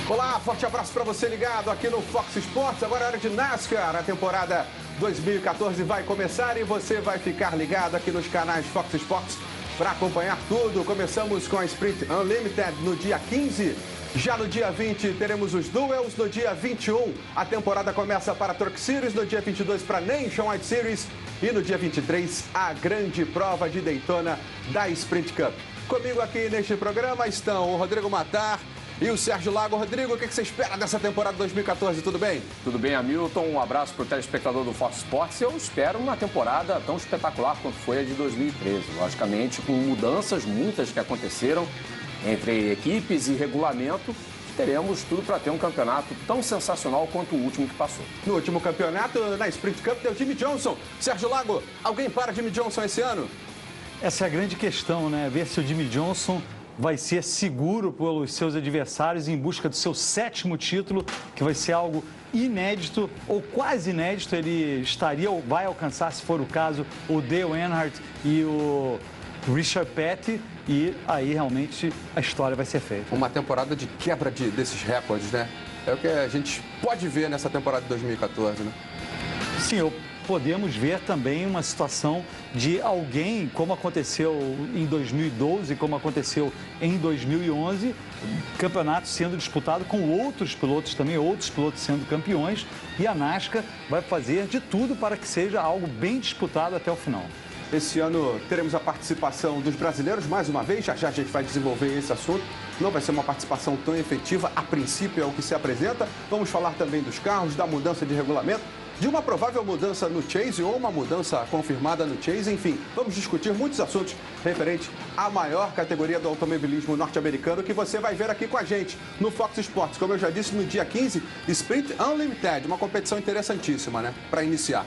Olá, forte abraço para você ligado aqui no Fox Sports. Agora é hora de NASCAR. A temporada 2014 vai começar e você vai ficar ligado aqui nos canais Fox Sports para acompanhar tudo. Começamos com a Sprint Unlimited no dia 15. Já no dia 20 teremos os Duels. No dia 21 a temporada começa para a Truck Series. No dia 22 para a Nationwide Series. E no dia 23 a grande prova de Daytona da Sprint Cup. Comigo aqui neste programa estão o Rodrigo Matar e o Sérgio Lago. Rodrigo, o que você espera dessa temporada 2014? Tudo bem? Tudo bem, Hamilton. Um abraço para o telespectador do Fox Sports. Eu espero uma temporada tão espetacular quanto foi a de 2013. Logicamente, com mudanças muitas que aconteceram entre equipes e regulamento, teremos tudo para ter um campeonato tão sensacional quanto o último que passou. No último campeonato, na Sprint Cup, deu Jimmie Johnson. Sérgio Lago, alguém para Jimmie Johnson esse ano? Essa é a grande questão, né? Ver se o Jimmie Johnson vai ser seguro pelos seus adversários em busca do seu 7º título, que vai ser algo inédito ou quase inédito. Ele vai alcançar, se for o caso, o Dale Earnhardt e o Richard Petty, e aí realmente a história vai ser feita. Uma temporada de quebra desses recordes, né? É o que a gente pode ver nessa temporada de 2014, né? Sim, podemos ver também uma situação de alguém, como aconteceu em 2012, como aconteceu em 2011, campeonato sendo disputado com outros pilotos também, outros pilotos sendo campeões, e a NASCAR vai fazer de tudo para que seja algo bem disputado até o final. Esse ano teremos a participação dos brasileiros, mais uma vez, já a gente vai desenvolver esse assunto. Não vai ser uma participação tão efetiva, a princípio é o que se apresenta. Vamos falar também dos carros, da mudança de regulamento, de uma provável mudança no Chase ou uma mudança confirmada no Chase. Enfim, vamos discutir muitos assuntos referentes à maior categoria do automobilismo norte-americano que você vai ver aqui com a gente no Fox Sports. Como eu já disse, no dia 15, Sprint Unlimited, uma competição interessantíssima, né, para iniciar.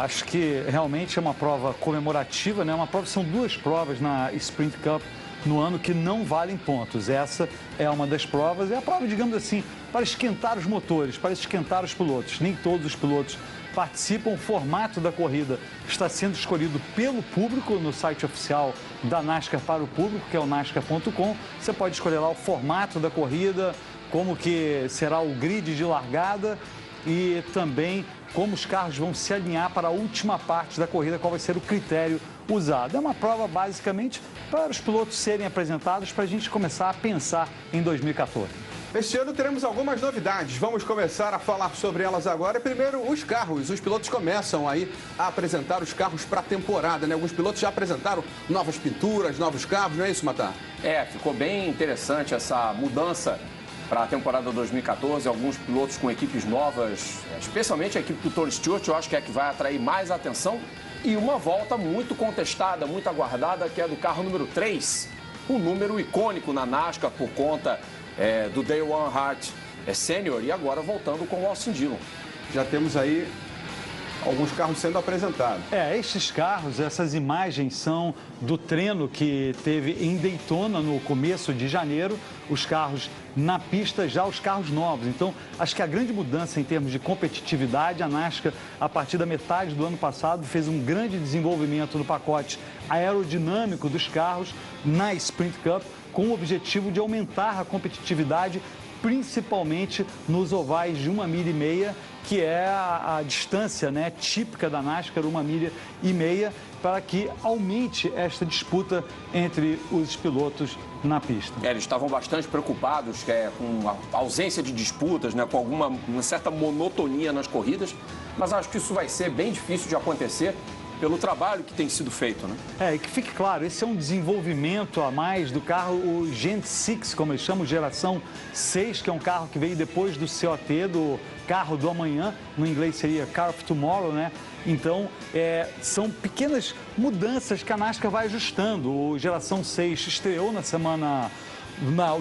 Acho que realmente é uma prova comemorativa, né? São duas provas na Sprint Cup no ano que não valem pontos. Essa é uma das provas, é a prova, digamos assim, para esquentar os motores, para esquentar os pilotos. Nem todos os pilotos participam. O formato da corrida está sendo escolhido pelo público no site oficial da NASCAR para o público, que é o nascar.com. Você pode escolher lá o formato da corrida, como que será o grid de largada e também como os carros vão se alinhar para a última parte da corrida, qual vai ser o critério usado. É uma prova basicamente para os pilotos serem apresentados, para a gente começar a pensar em 2014. Este ano teremos algumas novidades, vamos começar a falar sobre elas agora. Primeiro, os carros. Os pilotos começam aí a apresentar os carros para a temporada, né? Alguns pilotos já apresentaram novas pinturas, novos carros, não é isso, Matar? Ficou bem interessante essa mudança para a temporada 2014, alguns pilotos com equipes novas, especialmente a equipe do Tony Stewart, eu acho que é a que vai atrair mais atenção, e uma volta muito contestada, muito aguardada, que é do carro número 3, um número icônico na NASCAR por conta do Dale Earnhardt Sr. e agora voltando com o Austin Dillon. Já temos aí alguns carros sendo apresentados. Estes carros, essas imagens são do treino que teve em Daytona no começo de janeiro, os carros na pista, já os carros novos. Então, acho que a grande mudança em termos de competitividade, a NASCAR, a partir da metade do ano passado, fez um grande desenvolvimento no pacote aerodinâmico dos carros na Sprint Cup, com o objetivo de aumentar a competitividade, principalmente nos ovais de 1,5 milha, que é a distância, né, típica da NASCAR, 1,5 milha, para que aumente esta disputa entre os pilotos na pista. Eles estavam bastante preocupados com a ausência de disputas, né, com uma certa monotonia nas corridas, mas acho que isso vai ser bem difícil de acontecer pelo trabalho que tem sido feito, né? E que fique claro, esse é um desenvolvimento a mais do carro, o Gen 6, como eles chamam, geração 6, que é um carro que veio depois do COT, do carro do amanhã, no inglês seria Car of Tomorrow, né? Então, são pequenas mudanças que a NASCAR vai ajustando. O geração 6 estreou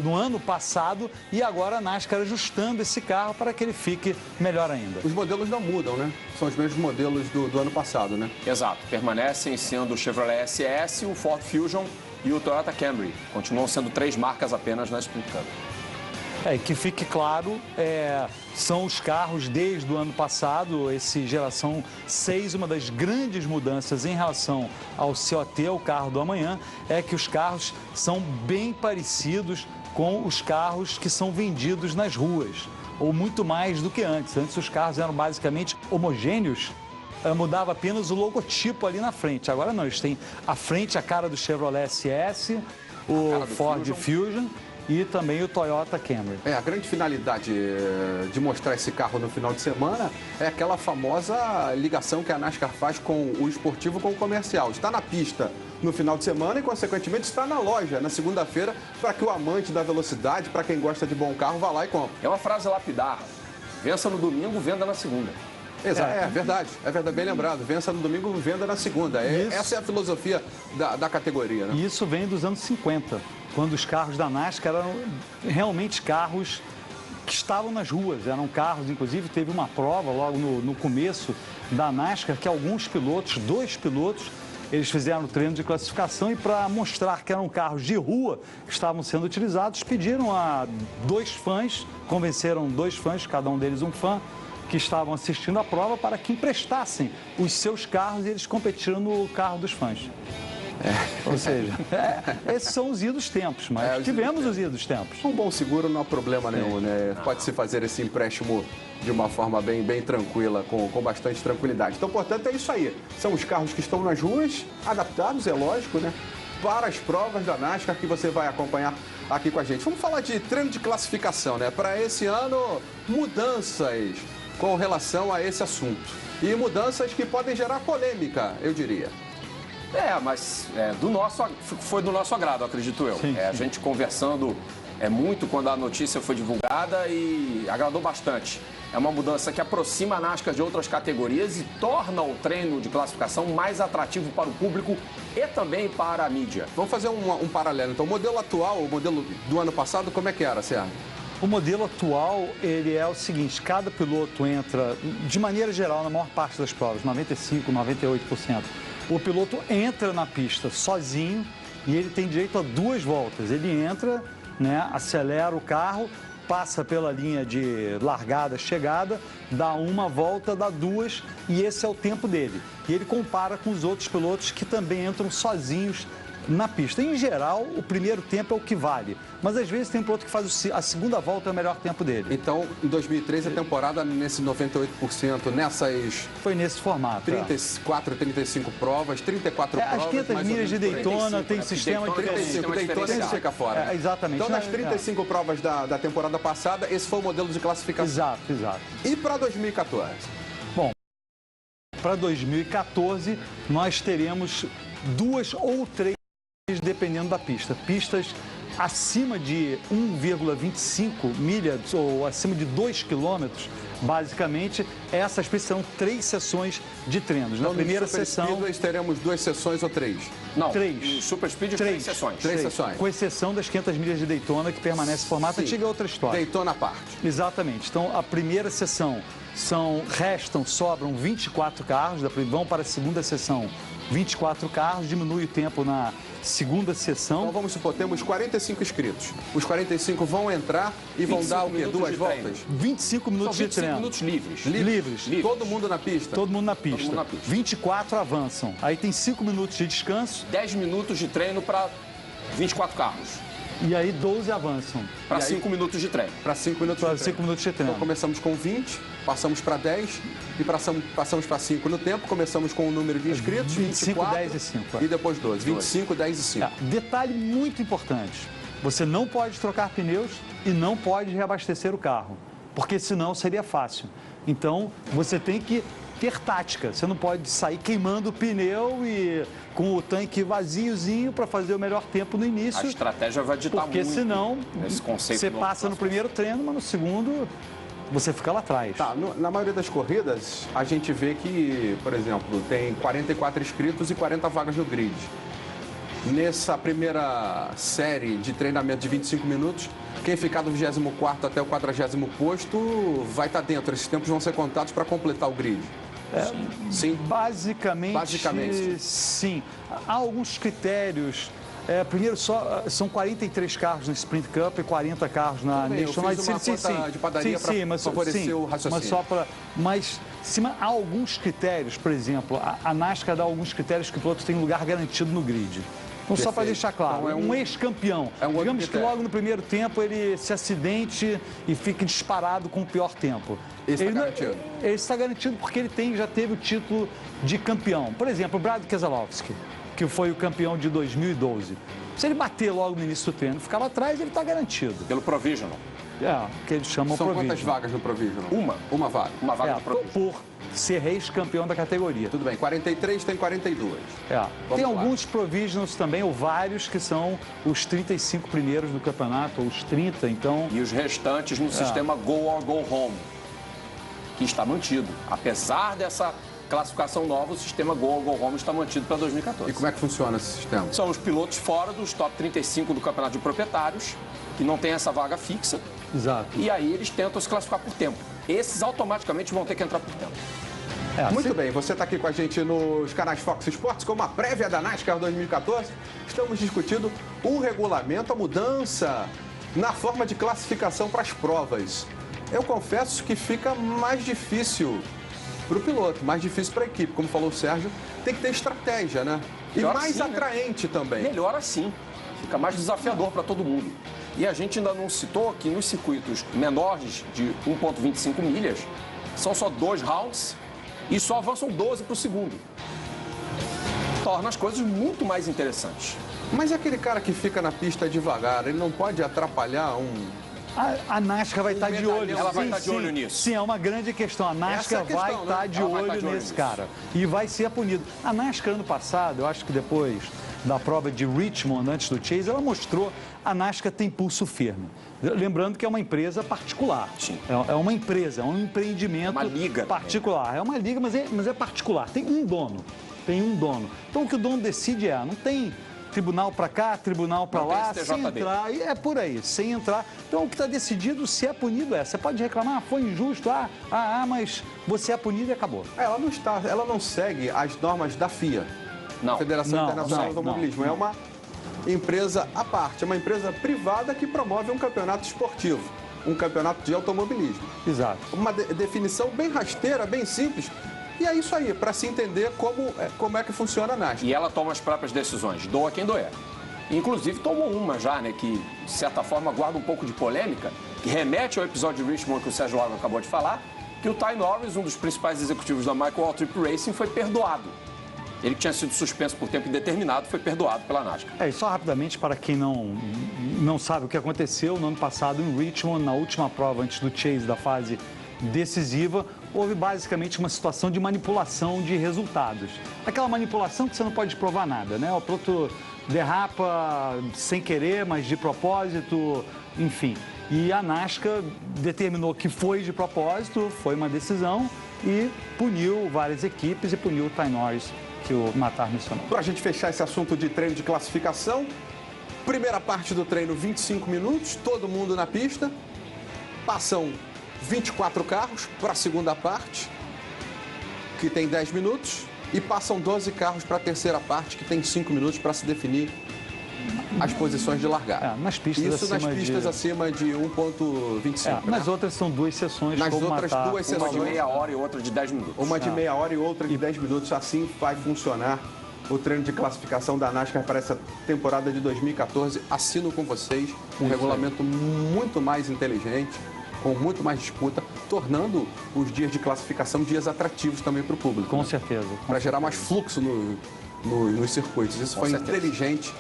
no ano passado e agora a NASCAR ajustando esse carro para que ele fique melhor ainda. Os modelos não mudam, né? São os mesmos modelos do ano passado, né? Exato. Permanecem sendo o Chevrolet SS, o Ford Fusion e o Toyota Camry. Continuam sendo 3 marcas apenas na Sprint Cup. Que fique claro, são os carros desde o ano passado, esse geração 6, uma das grandes mudanças em relação ao COT, o carro do amanhã, é que os carros são bem parecidos com os carros que são vendidos nas ruas, ou muito mais do que antes. Antes os carros eram basicamente homogêneos, mudava apenas o logotipo ali na frente. Agora não, eles têm à frente a cara do Chevrolet SS, o Ford Fusion e também o Toyota Camry. A grande finalidade de mostrar esse carro no final de semana é aquela famosa ligação que a NASCAR faz com o esportivo com o comercial. Está na pista no final de semana e, consequentemente, está na loja na segunda-feira para que o amante da velocidade, para quem gosta de bom carro, vá lá e compre. É uma frase lapidar. Vença no domingo, venda na segunda. É verdade, bem lembrado. Vença no domingo, venda na segunda. Essa é a filosofia da categoria, né? E isso vem dos anos 50, quando os carros da NASCAR eram realmente carros que estavam nas ruas. Eram carros, inclusive, teve uma prova logo no começo da NASCAR que alguns pilotos, 2 pilotos, eles fizeram o treino de classificação e para mostrar que eram carros de rua que estavam sendo utilizados, pediram a 2 fãs, convenceram 2 fãs, cada um deles um fã, que estavam assistindo a prova para que emprestassem os seus carros e eles competiram no carro dos fãs. Ou seja, esses são os idos tempos, mas tivemos os idos tempos. Um bom seguro não há problema nenhum, né? Pode-se fazer esse empréstimo de uma forma bem tranquila, com bastante tranquilidade. Então, portanto, é isso aí. São os carros que estão nas ruas, adaptados, é lógico, né? Para as provas da NASCAR que você vai acompanhar aqui com a gente. Vamos falar de treino de classificação, né? Para esse ano, mudanças com relação a esse assunto. E mudanças que podem gerar polêmica, eu diria. Mas foi do nosso agrado, acredito eu. Sim, sim. A gente conversando muito quando a notícia foi divulgada e agradou bastante. É uma mudança que aproxima a NASCAR de outras categorias e torna o treino de classificação mais atrativo para o público e também para a mídia. Vamos fazer um paralelo. Então, o modelo atual, o modelo do ano passado, como é que era, Sérgio? O modelo atual, ele é o seguinte, cada piloto entra, de maneira geral, na maior parte das provas, 95%, 98%, o piloto entra na pista sozinho e ele tem direito a 2 voltas. Ele entra, né, acelera o carro, passa pela linha de largada, chegada, dá 1 volta, dá 2 e esse é o tempo dele. E ele compara com os outros pilotos que também entram sozinhos na pista. Em geral, o primeiro tempo é o que vale, mas às vezes tem piloto que faz a segunda volta é o melhor tempo dele. Então, em 2013, a temporada nesse 98%, nessas... Foi nesse formato. 34, 35 provas, 34 provas... As 500 milhas de Daytona tem sistema de... 35, Daytona fica fora. Exatamente. Então, nas 35 provas da temporada passada, esse foi o modelo de classificação. Exato. E para 2014? Bom, para 2014, nós teremos 2 ou 3, dependendo da pista. Pistas acima de 1,25 milhas ou acima de 2 quilômetros, basicamente, essas pistas serão 3 sessões de treinos. Na primeira sessão... Speedways teremos 2 sessões ou 3? Não, 3. no Super Speed 3 sessões. 3 sessões. Com exceção das 500 milhas de Daytona, que permanece em formato antigo, é outra história. Daytona à parte. Exatamente. Então, a primeira sessão sobram 24 carros, vão para a segunda sessão 24 carros, diminui o tempo na segunda sessão. Então vamos supor, temos 45 inscritos. Os 45 vão entrar e vão dar o quê? 2 voltas? 25 minutos de treino. 25 minutos livres. Livres. Todo mundo na pista? Todo mundo na pista. 24 avançam. Aí tem 5 minutos de descanso. 10 minutos de treino para 24 carros. E aí 12 avançam. Para 5 minutos de treino. Para 5 minutos de treino. 5 minutos de treino. Então começamos com 20, passamos para 10 e passamos para 5 no tempo. Começamos com o número de inscritos, 25, 24, 10 e 5. E depois 12. 25, 10 e 5. Detalhe muito importante. Você não pode trocar pneus e não pode reabastecer o carro, porque senão seria fácil. Então, você tem que ter tática. Você não pode sair queimando o pneu e com o tanque vaziozinho para fazer o melhor tempo no início. A estratégia vai ditar muito. Porque senão nesse conceito você passa no primeiro treino, mas no segundo você fica lá atrás. Na maioria das corridas, a gente vê que, por exemplo, tem 44 inscritos e 40 vagas no grid. Nessa primeira série de treinamento de 25 minutos, quem ficar do 24º até o 40º posto vai estar dentro. Esses tempos vão ser contados para completar o grid. Sim? Basicamente, sim. Há alguns critérios. Primeiro, são 43 carros na Sprint Cup e 40 carros na National. Eu fiz uma conta de padaria para favorecer o raciocínio. Mas há alguns critérios, por exemplo, a NASCAR dá alguns critérios que o piloto tem lugar garantido no grid. Então, só para deixar claro, então, um ex-campeão. Digamos que logo no primeiro tempo ele se acidente e fique disparado com o pior tempo. Esse está garantido? Ele está garantido porque ele já teve o título de campeão. Por exemplo, o Brad Keselowski, que foi o campeão de 2012. Se ele bater logo no início do treino, ficar lá atrás, ele está garantido. Pelo Provisional. Que eles chamam São Provisional. quantas vagas no Provisional? Uma vaga. Uma vaga no Provisional. Por ser ex-campeão da categoria. Tudo bem, 43 tem 42. Tem alguns Provisionals também, ou vários, que são os 35 primeiros do campeonato, ou os 30, então... E os restantes no sistema Go or Go Home, que está mantido. Apesar dessa classificação nova, o sistema Go or Go Home está mantido para 2014. E como é que funciona esse sistema? São os pilotos fora dos top 35 do campeonato de proprietários, que não tem essa vaga fixa. Exato. E aí eles tentam se classificar por tempo. Esses automaticamente vão ter que entrar por tempo. Muito bem, você está aqui com a gente nos canais Fox Sports com uma prévia da NASCAR 2014. Estamos discutindo o regulamento, a mudança na forma de classificação para as provas. Eu confesso que fica mais difícil para o piloto, mais difícil para a equipe. Como falou o Sérgio, tem que ter estratégia, né? E Melhor mais assim, atraente também. Melhor assim. Fica mais desafiador para todo mundo. E a gente ainda não citou que nos circuitos menores de 1,25 milhas, são só 2 rounds e só avançam 12 para o segundo. Torna as coisas muito mais interessantes. Mas e aquele cara que fica na pista devagar, ele não pode atrapalhar A NASCAR vai estar de olho. Ela vai estar de olho nisso. Sim, é uma grande questão. A NASCAR vai estar de olho nesse cara. E vai ser punido. A NASCAR, ano passado, eu acho que depois da prova de Richmond, antes do Chase, ela mostrou a NASCAR tem pulso firme. Lembrando que é uma empresa particular. Sim. É uma empresa, é um empreendimento uma liga particular. É uma liga, mas é particular. Tem um dono. Então, o que o dono decide não tem tribunal para cá, tribunal para lá, sem entrar, e é por aí, sem entrar. Então, o que está decidido, se é punido Você pode reclamar, foi injusto, mas você é punido e acabou. Ela não segue as normas da FIA, não. Federação Internacional do Automobilismo. É uma empresa à parte, é uma empresa privada que promove um campeonato esportivo, um campeonato de automobilismo. Exato. Uma definição bem rasteira, bem simples. E é isso aí, para se entender como é que funciona a NASCAR. E ela toma as próprias decisões, doa quem doer. Inclusive tomou uma já, né, que de certa forma guarda um pouco de polêmica, que remete ao episódio de Richmond que o Sérgio Lago acabou de falar, que o Ty Norris, um dos principais executivos da Michael Waltrip Racing, foi perdoado. Ele que tinha sido suspenso por tempo indeterminado foi perdoado pela NASCAR. E só rapidamente, para quem não sabe o que aconteceu, no ano passado em Richmond, na última prova antes do Chase da fase decisiva, houve basicamente uma situação de manipulação de resultados. Aquela manipulação que você não pode provar nada, né? O piloto derrapa sem querer, mas de propósito, enfim. E a NASCAR determinou que foi de propósito, foi uma decisão e puniu várias equipes e puniu o Ty Norris, que o Matar mencionou. Para a gente fechar esse assunto de treino de classificação, primeira parte do treino, 25 minutos, todo mundo na pista, passam 24 carros para a segunda parte, que tem 10 minutos, e passam 12 carros para a terceira parte, que tem 5 minutos para se definir as posições de largada. Nas pistas Isso nas pistas acima de 1,25. Nas outras são 2 sessões. Nas outras 2 sessões. Uma de meia hora e outra de 10 minutos. Uma de meia hora e outra de 10 minutos. Assim vai funcionar o treino de classificação da NASCAR para essa temporada de 2014. Assino com vocês um regulamento muito mais inteligente, com muito mais disputa, tornando os dias de classificação dias atrativos também para o público. Com certeza. Para gerar mais fluxo nos circuitos. Isso foi inteligente.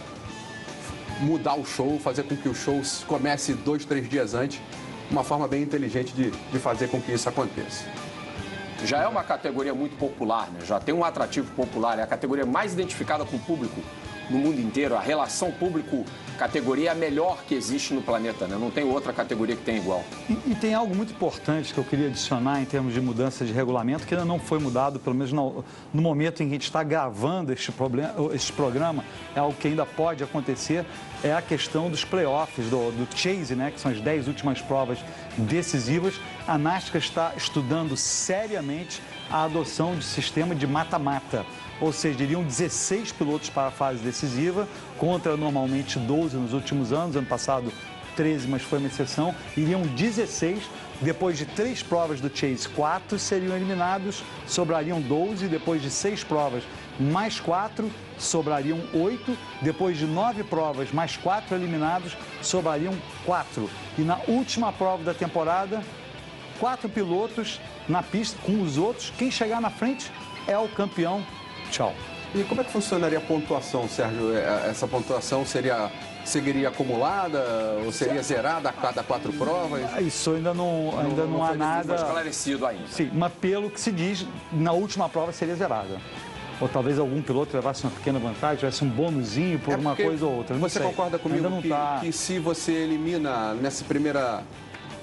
Mudar o show, fazer com que o show comece 2, 3 dias antes. Uma forma bem inteligente de fazer com que isso aconteça. Já é uma categoria muito popular, né? Já tem um atrativo popular, é a categoria mais identificada com o público no mundo inteiro. A relação público-categoria é a melhor que existe no planeta, né? Não tem outra categoria que tenha igual. E tem algo muito importante que eu queria adicionar em termos de mudança de regulamento, que ainda não foi mudado, pelo menos no momento em que a gente está gravando este programa, é algo que ainda pode acontecer, é a questão dos playoffs, do Chase, né? Que são as 10 últimas provas decisivas. A NASCAR está estudando seriamente a adoção de sistema de mata-mata. Ou seja, iriam 16 pilotos para a fase decisiva, contra normalmente 12 nos últimos anos, ano passado 13, mas foi uma exceção, iriam 16, depois de 3 provas do Chase, 4 seriam eliminados, sobrariam 12, depois de 6 provas mais 4, sobrariam 8. Depois de 9 provas, mais 4 eliminados, sobrariam 4. E na última prova da temporada, 4 pilotos na pista com os outros. Quem chegar na frente é o campeão. Tchau. E como é que funcionaria a pontuação, Sérgio? Essa pontuação seguiria acumulada ou seria zerada a cada 4 provas? Isso ainda não há nada esclarecido ainda. Sim, mas pelo que se diz, na última prova seria zerada. Ou talvez algum piloto levasse uma pequena vantagem, tivesse um bônusinho por uma coisa ou outra. Não você sei. Concorda comigo que se você elimina nessa primeira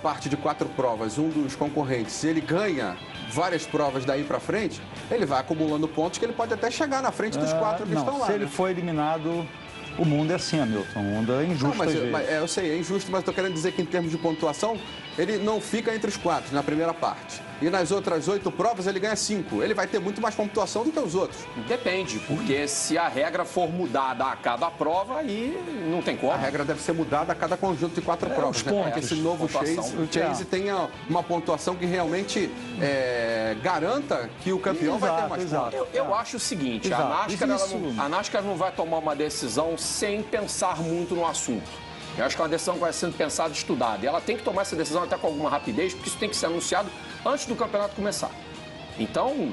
parte de 4 provas um dos concorrentes, ele ganha várias provas daí para frente, ele vai acumulando pontos que ele pode até chegar na frente dos 4 que estão lá. Se ele for eliminado, o mundo é assim, Hamilton. O mundo é injusto. Não, eu sei, é injusto, mas estou querendo dizer que em termos de pontuação, ele não fica entre os 4 na primeira parte. E nas outras 8 provas ele ganha 5. Ele vai ter muito mais pontuação do que os outros. Depende, porque se a regra for mudada a cada prova, aí não tem como. A regra deve ser mudada a cada conjunto de 4 provas, né? Porque esse novo Chase tenha uma pontuação que realmente garanta que o campeão vai ter mais pontos. Eu acho o seguinte, a NASCAR não vai tomar uma decisão sem pensar muito no assunto. Eu acho que é uma decisão que vai sendo pensada e estudada. E ela tem que tomar essa decisão até com alguma rapidez, porque isso tem que ser anunciado antes do campeonato começar. Então,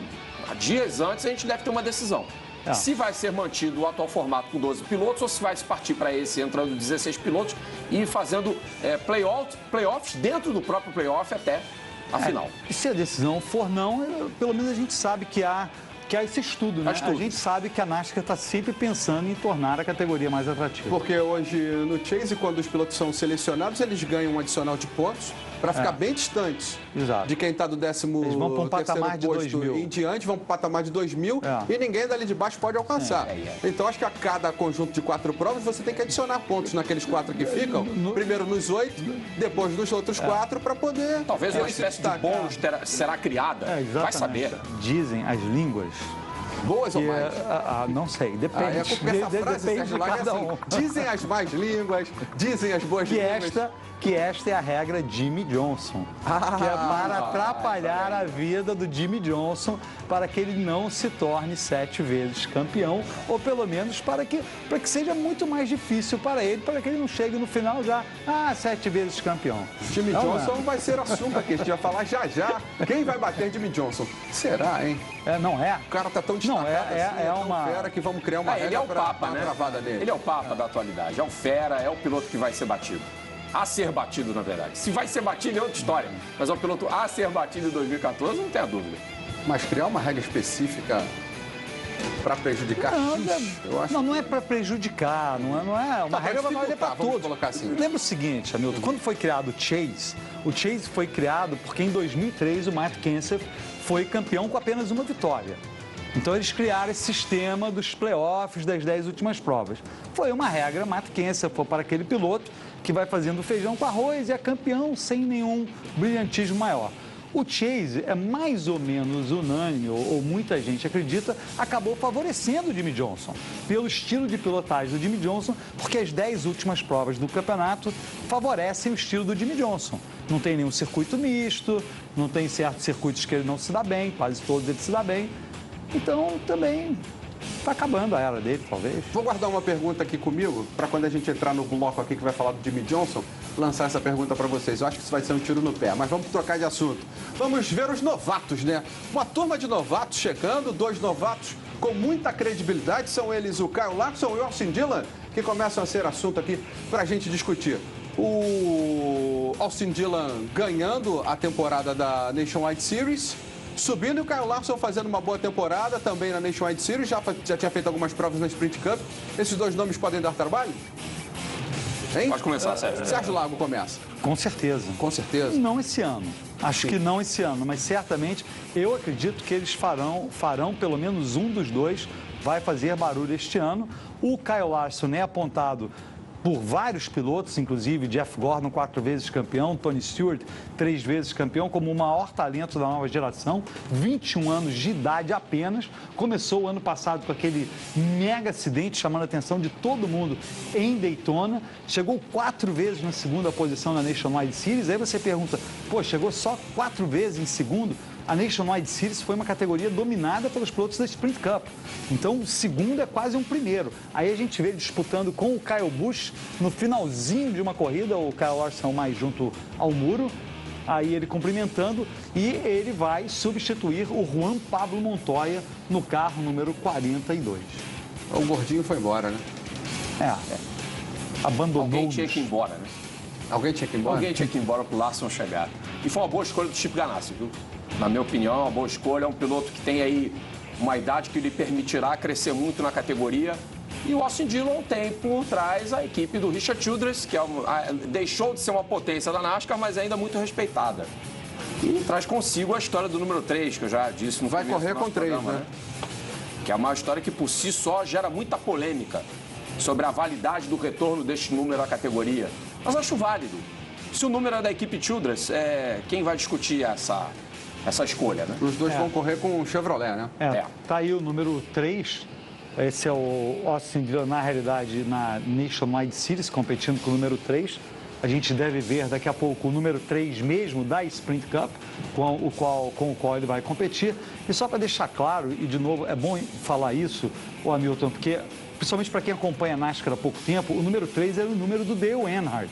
dias antes, a gente deve ter uma decisão. Se vai ser mantido o atual formato com 12 pilotos ou se vai se partir para esse, entrando 16 pilotos e fazendo playoffs dentro do próprio playoff até a final. E se a decisão for não, pelo menos a gente sabe que há esse estudo, né? A gente sabe que a NASCAR está sempre pensando em tornar a categoria mais atrativa. Porque hoje no Chase, quando os pilotos são selecionados, eles ganham um adicional de pontos para ficar bem distantes de quem está do 13º posto em diante, vão para o patamar de 2.000 e ninguém dali de baixo pode alcançar. Então, acho que a cada conjunto de 4 provas, você tem que adicionar pontos naqueles 4 que ficam, primeiro nos 8, depois nos outros 4, para poder... Talvez uma espécie de bônus será criada, vai saber. Dizem as línguas... Boas ou mais? Não sei, depende. Depende de cada um. Dizem as más línguas, dizem as boas línguas. Que esta é a regra Jimmie Johnson, que é para atrapalhar a vida do Jimmie Johnson, para que ele não se torne 7 vezes campeão, ou pelo menos para que seja muito mais difícil para ele, para que ele não chegue no final já, 7 vezes campeão. Jimmie Johnson vai ser assunto aqui, a gente vai falar já. Quem vai bater Jimmie Johnson? Será, hein? Não é? O cara tá tão destacado é uma fera que vamos criar uma regra travada nele. Ele é o papa da atualidade, é o fera, é o piloto que vai ser batido. A ser batido, na verdade. Se vai ser batido é outra história, mas é o piloto a ser batido em 2014, não tem a dúvida. Mas criar uma regra específica para prejudicar eu acho não é para prejudicar, não é uma regra para valer para todos. Assim. Lembra o seguinte, Hamilton, quando foi criado o Chase foi criado porque em 2003 o Matt Kenseth foi campeão com apenas uma vitória. Então eles criaram esse sistema dos playoffs das 10 últimas provas. Foi uma regra, Matt Kenseth foi para aquele piloto que vai fazendo feijão com arroz e é campeão sem nenhum brilhantismo maior. O Chase é mais ou menos unânime, ou muita gente acredita, acabou favorecendo o Jimmie Johnson, pelo estilo de pilotagem do Jimmie Johnson, porque as 10 últimas provas do campeonato favorecem o estilo do Jimmie Johnson. Não tem nenhum circuito misto, não tem certos circuitos que ele não se dá bem, quase todos ele se dá bem. Então, também está acabando a era dele, talvez. Vou guardar uma pergunta aqui comigo, para quando a gente entrar no bloco aqui que vai falar do Jimmie Johnson, lançar essa pergunta para vocês. Eu acho que isso vai ser um tiro no pé, mas vamos trocar de assunto. Vamos ver os novatos, né? Uma turma de novatos chegando, 2 novatos com muita credibilidade. São eles o Kyle Larson e o Austin Dillon, que começam a ser assunto aqui para a gente discutir. O Austin Dillon ganhando a temporada da Nationwide Series, subindo, e o Kyle Larson fazendo uma boa temporada também na Nationwide Series, já tinha feito algumas provas na Sprint Cup. Esses 2 nomes podem dar trabalho? Hein? Pode começar, Sérgio. Sérgio Lago começa. Com certeza. Com certeza? Não esse ano. Acho que não esse ano, mas certamente eu acredito que eles farão pelo menos um dos 2 vai fazer barulho este ano. O Kyle Larson é apontado por vários pilotos, inclusive Jeff Gordon, 4 vezes campeão, Tony Stewart, 3 vezes campeão, como o maior talento da nova geração, 21 anos de idade apenas. Começou o ano passado com aquele mega acidente chamando a atenção de todo mundo em Daytona, chegou 4 vezes na segunda posição na Nationwide Series. Aí você pergunta, chegou só 4 vezes em segundo? a Nationwide Series foi uma categoria dominada pelos pilotos da Sprint Cup. Então, o segundo é quase um primeiro. Aí a gente vê ele disputando com o Kyle Busch no finalzinho de uma corrida, o Kyle Larson mais junto ao muro. Aí ele cumprimentando e ele vai substituir o Juan Pablo Montoya no carro número 42. O gordinho foi embora, né? Abandonou. Alguém tinha que ir embora, né? Alguém tinha que ir embora? Alguém tinha que ir embora pro Larson chegar. E foi uma boa escolha do Chip Ganassi, viu? Na minha opinião, é uma boa escolha. É um piloto que tem aí uma idade que lhe permitirá crescer muito na categoria. E o Austin Dillon tem por trás a equipe do Richard Childress, que deixou de ser uma potência da NASCAR, mas ainda muito respeitada. E traz consigo a história do número 3, que eu já disse no Vai correr com 3, programa, né? Que é uma história que por si só gera muita polêmica sobre a validade do retorno deste número à categoria. Mas acho válido. Se o número é da equipe Childress, quem vai discutir essa escolha, né? Os dois vão correr com o Chevrolet, né? Tá aí o número 3. Esse é o Austin Dillon, na realidade, na Nationwide Series, competindo com o número 3. A gente deve ver daqui a pouco o número 3 mesmo da Sprint Cup, com o qual ele vai competir. E só para deixar claro, e de novo, é bom falar isso, o Hamilton, porque, principalmente para quem acompanha a NASCAR há pouco tempo, o número 3 era o número do Dale Earnhardt,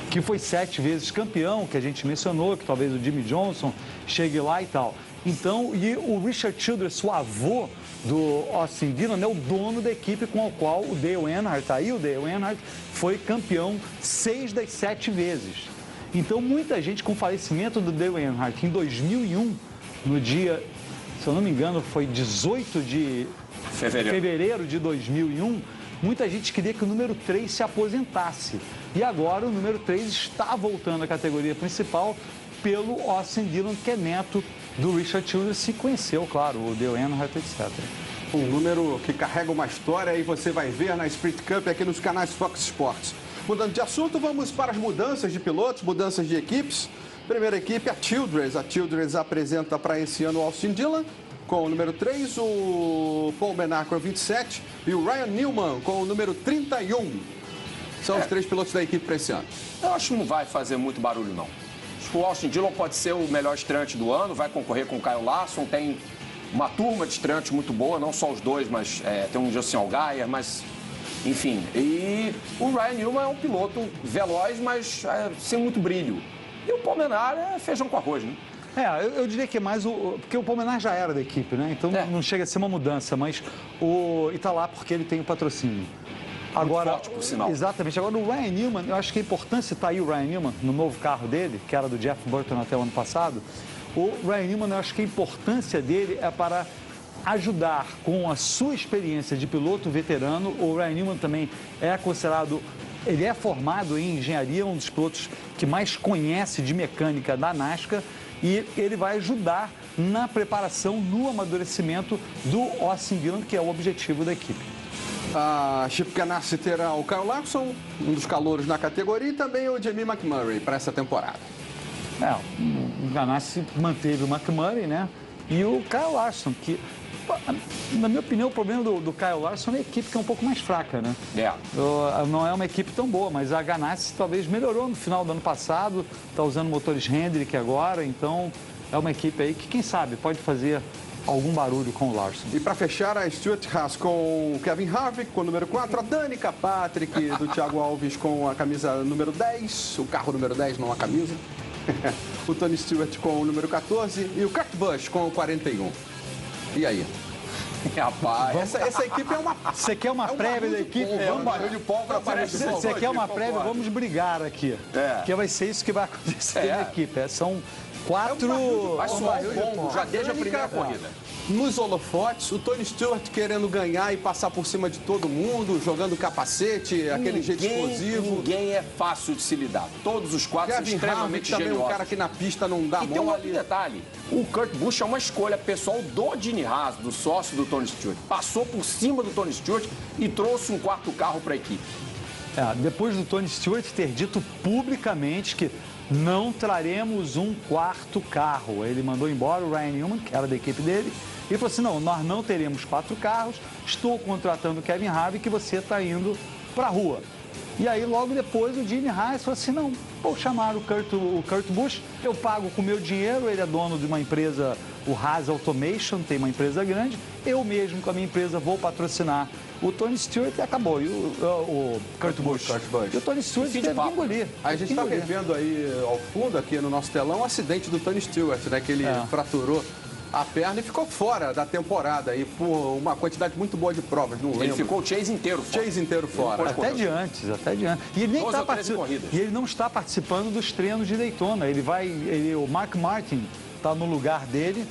que foi 7 vezes campeão, que a gente mencionou, que talvez o Jimmy Johnson chegue lá e tal. Então, e o Richard Childress, o avô do Austin Dillon, é o dono da equipe com a qual o Dale Earnhardt, o Dale Earnhardt foi campeão 6 das 7 vezes. Então, muita gente, com o falecimento do Dale Earnhardt em 2001, no dia, se eu não me engano, foi 18 de fevereiro de 2001, muita gente queria que o número 3 se aposentasse. E agora o número 3 está voltando à categoria principal pelo Austin Dillon, que é neto do Richard Childress, e conheceu, claro, o Dale Earnhardt, etc. Um número que carrega uma história e você vai ver na Sprint Cup aqui nos canais Fox Sports. Mudando de assunto, vamos para as mudanças de pilotos, mudanças de equipes. Primeira equipe, a Childress. A Childress apresenta para esse ano o Austin Dillon com o número 3, o Paul Menard com o 27 e o Ryan Newman com o número 31. São os 3 pilotos da equipe para esse ano. Eu acho que não vai fazer muito barulho, não. O Austin Dillon pode ser o melhor estreante do ano, vai concorrer com o Kyle Larson, tem uma turma de estreantes muito boa, não só os dois, mas tem um Justin Allgaier, mas enfim. E o Ryan Newman é um piloto veloz, mas sem muito brilho. E o Paul Menard é feijão com arroz, né? Eu diria que é mais porque o Paul Menard já era da equipe, né? Então não chega a ser uma mudança, mas e tá lá porque ele tem o patrocínio. Agora, forte, por sinal. Exatamente. Agora, o Ryan Newman, eu acho que é importante citar aí o Ryan Newman no novo carro dele, que era do Jeff Burton até o ano passado. O Ryan Newman, eu acho que a importância dele é para ajudar com a sua experiência de piloto veterano. O Ryan Newman também é considerado, ele é formado em engenharia, um dos pilotos que mais conhece de mecânica da NASCAR, e ele vai ajudar na preparação, no amadurecimento do Austin Dillon, que é o objetivo da equipe. A Chip Ganassi terá o Kyle Larson, um dos calouros na categoria, e também o Jamie McMurray para essa temporada. O Ganassi manteve o McMurray, né? E o Kyle Larson, que, na minha opinião, o problema do Kyle Larson é a equipe que é um pouco mais fraca, né? Não é uma equipe tão boa, mas a Ganassi talvez melhorou no final do ano passado, está usando motores Hendrick agora, então é uma equipe aí que, quem sabe, pode fazer algum barulho com o Larson. E para fechar, a Stuart Haas com o Kevin Harvick com o número 4, a Danica Patrick do Thiago Alves com a camisa número 10, o carro número 10, não a camisa. O Tony Stewart com o número 14 e o Kurt Busch com o 41. E aí? Rapaz, essa equipe é uma... Você quer uma prévia da equipe? Um barulho de pólvora aparece. Você quer uma prévia? Vamos brigar aqui. Porque vai ser isso que vai acontecer na equipe. São 4... Vai soar o bombo já desde a primeira corrida. Nos holofotes, o Tony Stewart querendo ganhar e passar por cima de todo mundo, jogando capacete, aquele jeito explosivo. Ninguém é fácil de se lidar. Todos os 4 são extremamente também geniosos. Um cara que na pista não dá mole. E tem um outro detalhe. O Kurt Busch é uma escolha pessoal do Gene Haas, do sócio do Tony Stewart. Passou por cima do Tony Stewart e trouxe um 4º carro para a equipe. Depois do Tony Stewart ter dito publicamente que não traremos um 4º carro. Ele mandou embora o Ryan Newman, que era da equipe dele, e falou assim, não, nós não teremos 4 carros, estou contratando o Kevin Harvick, que você está indo para a rua. E aí, logo depois, o Gene Haas falou assim, não, vou chamar o Kurt Busch, eu pago com o meu dinheiro, ele é dono de uma empresa, o Haas Automation, tem uma empresa grande, eu mesmo com a minha empresa vou patrocinar o Tony Stewart e acabou. E o Kurt Busch. E o Tony Stewart teve que engolir. A gente está revendo aí ao fundo, aqui no nosso telão, o acidente do Tony Stewart, né? Que ele fraturou a perna e ficou fora da temporada aí por uma quantidade muito boa de provas, não lembro. Ele ficou o Chase inteiro fora. Chase inteiro fora. Até de antes. E ele nem está participando. E ele não está participando dos treinos de Daytona. O Mark Martin está no lugar dele.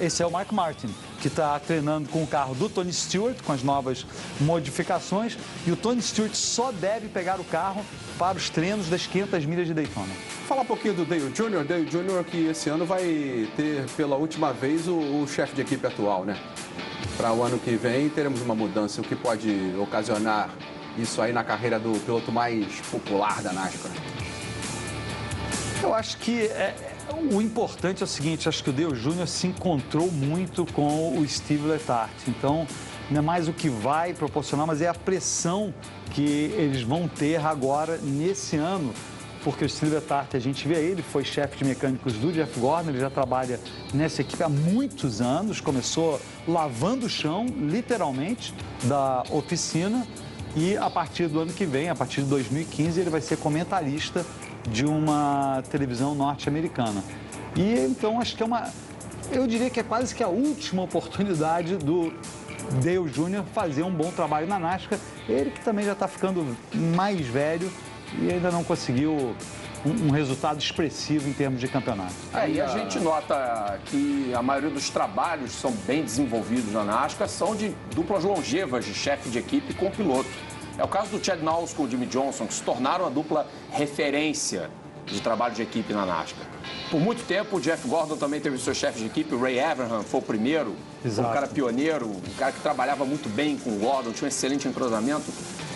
Esse é o Mark Martin, que está treinando com o carro do Tony Stewart, com as novas modificações. E o Tony Stewart só deve pegar o carro para os treinos das 500 milhas de Daytona. Falar um pouquinho do Dale Jr. Dale Jr. que esse ano vai ter pela última vez o chefe de equipe atual, né? Para o ano que vem teremos uma mudança, o que pode ocasionar isso aí na carreira do piloto mais popular da NASCAR. Eu acho que o importante é o seguinte, acho que o Dale Jr. se encontrou muito com o Steve Letarte. Então, não é mais o que vai proporcionar, mas é a pressão que eles vão ter agora, nesse ano, porque o Steve Letarte, a gente vê aí, ele foi chefe de mecânicos do Jeff Gordon, ele já trabalha nessa equipe há muitos anos, começou lavando o chão, literalmente, da oficina, e a partir do ano que vem, a partir de 2015, ele vai ser comentarista de uma televisão norte-americana. E então acho que eu diria que é quase que a última oportunidade do Dale Jr. fazer um bom trabalho na NASCAR. Ele que também já está ficando mais velho e ainda não conseguiu um resultado expressivo em termos de campeonato. E a gente nota que a maioria dos trabalhos que são bem desenvolvidos na NASCAR são de duplas longevas de chefe de equipe com piloto. É o caso do Chad Knowles com o Jimmy Johnson, que se tornaram a dupla referência de trabalho de equipe na NASCAR. Por muito tempo, o Jeff Gordon também teve o seu chefe de equipe, o Ray Abraham, foi o primeiro, foi um cara pioneiro, um cara que trabalhava muito bem com o Gordon, tinha um excelente entrosamento.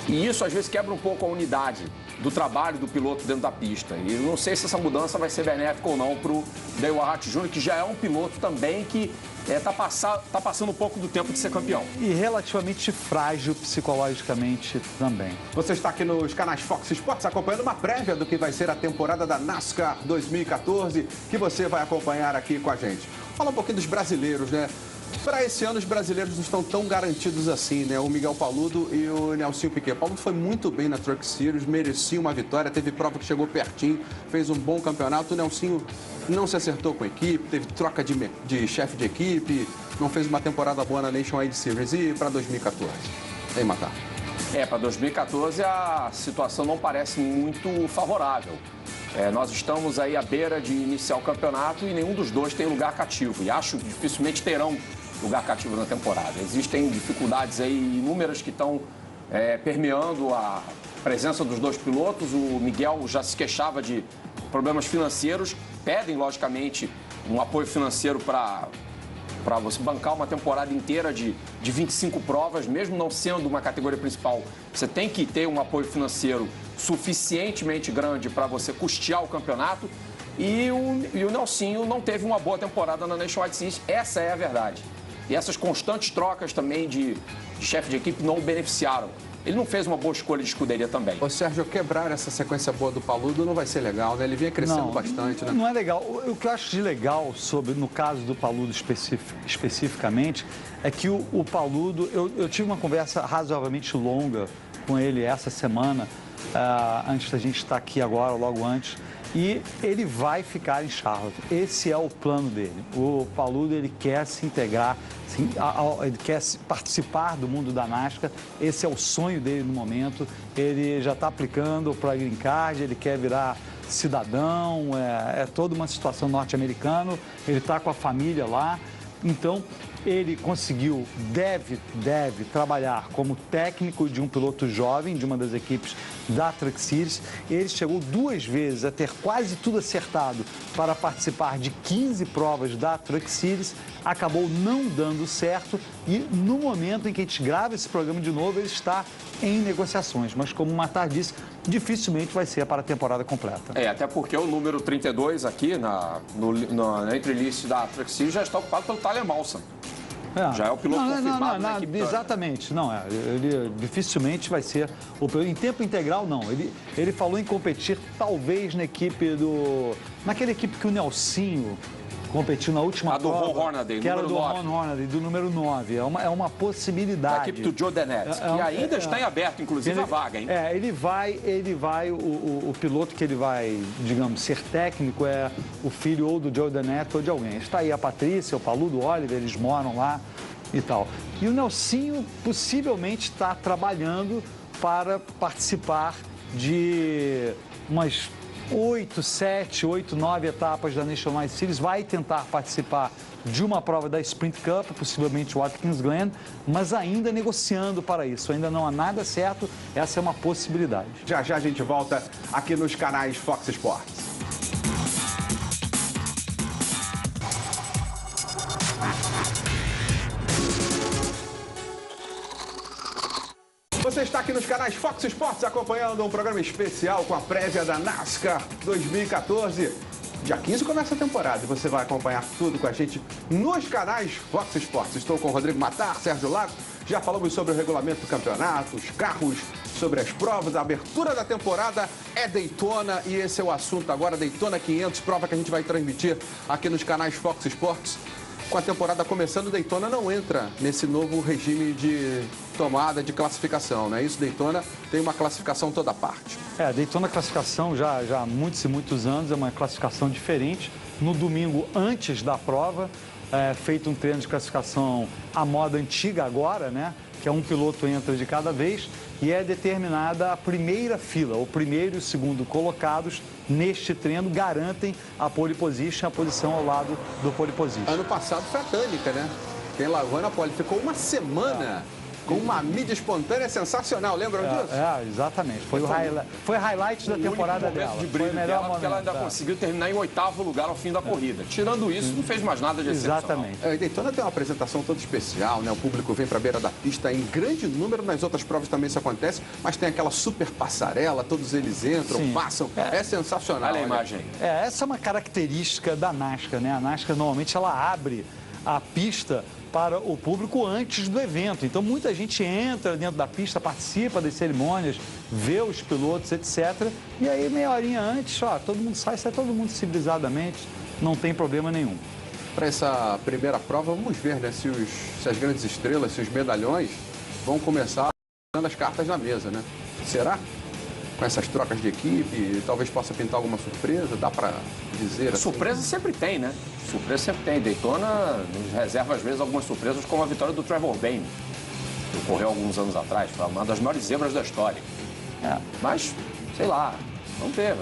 E isso, às vezes, quebra um pouco a unidade do trabalho do piloto dentro da pista. E não sei se essa mudança vai ser benéfica ou não para o Dale Earnhardt Jr., que já é um piloto também que tá passando um pouco do tempo de ser campeão. E relativamente frágil psicologicamente também. Você está aqui nos canais Fox Sports acompanhando uma prévia do que vai ser a temporada da NASCAR 2014, que você vai acompanhar aqui com a gente. Fala um pouquinho dos brasileiros, né? Para esse ano, os brasileiros não estão tão garantidos assim, né? O Miguel Paludo e o Nelsinho Piquet. Paludo foi muito bem na Truck Series, merecia uma vitória, teve prova que chegou pertinho, fez um bom campeonato. O Nelsinho não se acertou com a equipe, teve troca de chefe de equipe, não fez uma temporada boa na Nationwide Series. E para 2014? Vem matar. Para 2014 a situação não parece muito favorável. Nós estamos aí à beira de iniciar o campeonato e nenhum dos dois tem lugar cativo. E acho que dificilmente terão lugar cativo na temporada. Existem dificuldades aí inúmeras que estão permeando a presença dos dois pilotos. O Miguel já se queixava de problemas financeiros. Pedem, logicamente, um apoio financeiro para você bancar uma temporada inteira de 25 provas, mesmo não sendo uma categoria principal. Você tem que ter um apoio financeiro suficientemente grande para você custear o campeonato. E o Nelsinho não teve uma boa temporada na Nationwide Series, essa é a verdade. E essas constantes trocas também de chefe de equipe não o beneficiaram. Ele não fez uma boa escolha de escuderia também. Ô Sérgio, quebrar essa sequência boa do Paludo não vai ser legal, né? Ele vinha crescendo bastante, né? Não é legal. O que eu acho de legal no caso do Paludo especificamente, é que o Paludo, eu tive uma conversa razoavelmente longa com ele essa semana, antes da gente estar aqui agora, logo antes, e ele vai ficar em Charlotte. Esse é o plano dele. O Paludo, ele quer se integrar, ele quer participar do mundo da NASCAR. Esse é o sonho dele no momento. Ele já está aplicando para a Green Card, ele quer virar cidadão, é toda uma situação norte-americana. Ele está com a família lá. Então, ele conseguiu, deve trabalhar como técnico de um piloto jovem, de uma das equipes da Truck Series. Ele chegou 2 vezes a ter quase tudo acertado para participar de 15 provas da Truck Series. Acabou não dando certo e no momento em que a gente grava esse programa de novo, ele está em negociações. Mas como o Matar disse, dificilmente vai ser para a temporada completa. Até porque o número 32 aqui na entrelist da Truck Series já está ocupado pelo Tyler Mawson. Já é o piloto confirmado na equipe Turner. Exatamente. Não, ele dificilmente vai ser o piloto. Em tempo integral, não. Ele falou em competir, talvez, naquela equipe que o Nelsinho competiu na última prova. Do Ron Hornaday, que era do Ron Hornaday, do número 9. É uma possibilidade. Da equipe do Joe Dennetti, que ainda está em aberto, inclusive, a vaga, hein? Ele vai, o piloto que ele vai, digamos, ser técnico é o filho ou do Joe Dennetti ou de alguém. Está aí a Patrícia, o Paludo, o Oliver, eles moram lá e tal. E o Nelsinho possivelmente está trabalhando para participar de umas 7, 8, 9 etapas da Nationwide Series, vai tentar participar de uma prova da Sprint Cup, possivelmente o Watkins Glen, mas ainda negociando para isso. Ainda não há nada certo, essa é uma possibilidade. Já já a gente volta aqui nos canais Fox Sports. Você está aqui nos canais Fox Sports acompanhando um programa especial com a prévia da NASCAR 2014. Dia 15 começa a temporada e você vai acompanhar tudo com a gente nos canais Fox Sports. Estou com o Rodrigo Matar, Sérgio Lago. Já falamos sobre o regulamento do campeonato, os carros, sobre as provas, a abertura da temporada é Daytona e esse é o assunto agora, Daytona 500, prova que a gente vai transmitir aqui nos canais Fox Sports. Com a temporada começando, Daytona não entra nesse novo regime de tomada de classificação, não é isso? Daytona tem uma classificação toda à parte. Daytona classificação já há muitos e muitos anos, é uma classificação diferente. No domingo, antes da prova, feito um treino de classificação à moda antiga agora, né? Que é um piloto entra de cada vez e é determinada a primeira fila, o primeiro e o segundo colocados neste treino garantem a pole position, a posição ao lado do pole position. Ano passado foi a Tânica, né? Quem largou na pole ficou uma semana com uma mídia espontânea sensacional, lembram disso? Exatamente. Foi o highlight da temporada dela. De brilho dela, porque ela ainda conseguiu terminar em 8º lugar ao fim da corrida. Tirando isso, não fez mais nada de excepcional. Exatamente. Daytona tem uma apresentação toda especial, né? O público vem para a beira da pista em grande número, nas outras provas também isso acontece, mas tem aquela super passarela, todos eles entram, passam, é sensacional. Olha a imagem. Essa é uma característica da NASCAR, né? A NASCAR normalmente ela abre a pista para o público antes do evento. Então, muita gente entra dentro da pista, participa das cerimônias, vê os pilotos, etc. E aí, meia horinha antes, todo mundo sai todo mundo civilizadamente, não tem problema nenhum. Para essa primeira prova, vamos ver, né, se as grandes estrelas, se os medalhões vão começar dando as cartas na mesa, né? Será? Com essas trocas de equipe, talvez possa pintar alguma surpresa, dá para dizer assim? Surpresa sempre tem, né? Surpresa sempre tem. Daytona nos reserva, às vezes, algumas surpresas, como a vitória do Trevor Bayne, que ocorreu alguns anos atrás. Foi uma das maiores zebras da história. Mas, sei lá, vamos ver.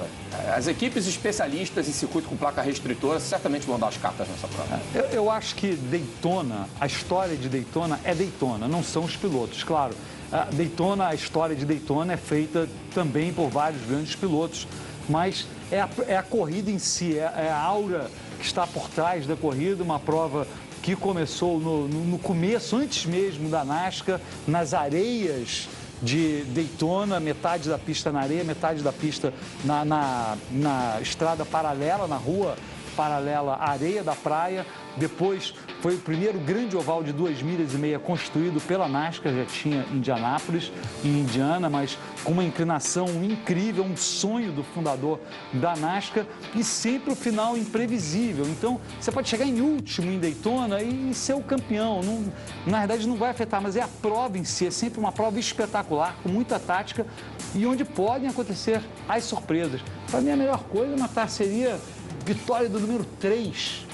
As equipes especialistas em circuito com placa restritora certamente vão dar as cartas nessa prova. Eu acho que Daytona, a história de Daytona é Daytona, não são os pilotos, claro. A história de Daytona é feita também por vários grandes pilotos, mas é a corrida em si, é a aura que está por trás da corrida, uma prova que começou no começo, antes mesmo da NASCAR, nas areias de Daytona, metade da pista na areia, metade da pista na estrada paralela, na rua paralela à areia da praia. Depois foi o primeiro grande oval de 2,5 milhas construído pela NASCAR, já tinha Indianápolis, em Indiana, mas com uma inclinação incrível, um sonho do fundador da NASCAR e sempre o final imprevisível. Então, você pode chegar em último em Daytona e ser o campeão. Na verdade, não vai afetar, mas é a prova em si, é sempre uma prova espetacular, com muita tática e onde podem acontecer as surpresas. Para mim, a melhor coisa, Matar, seria vitória do número 3.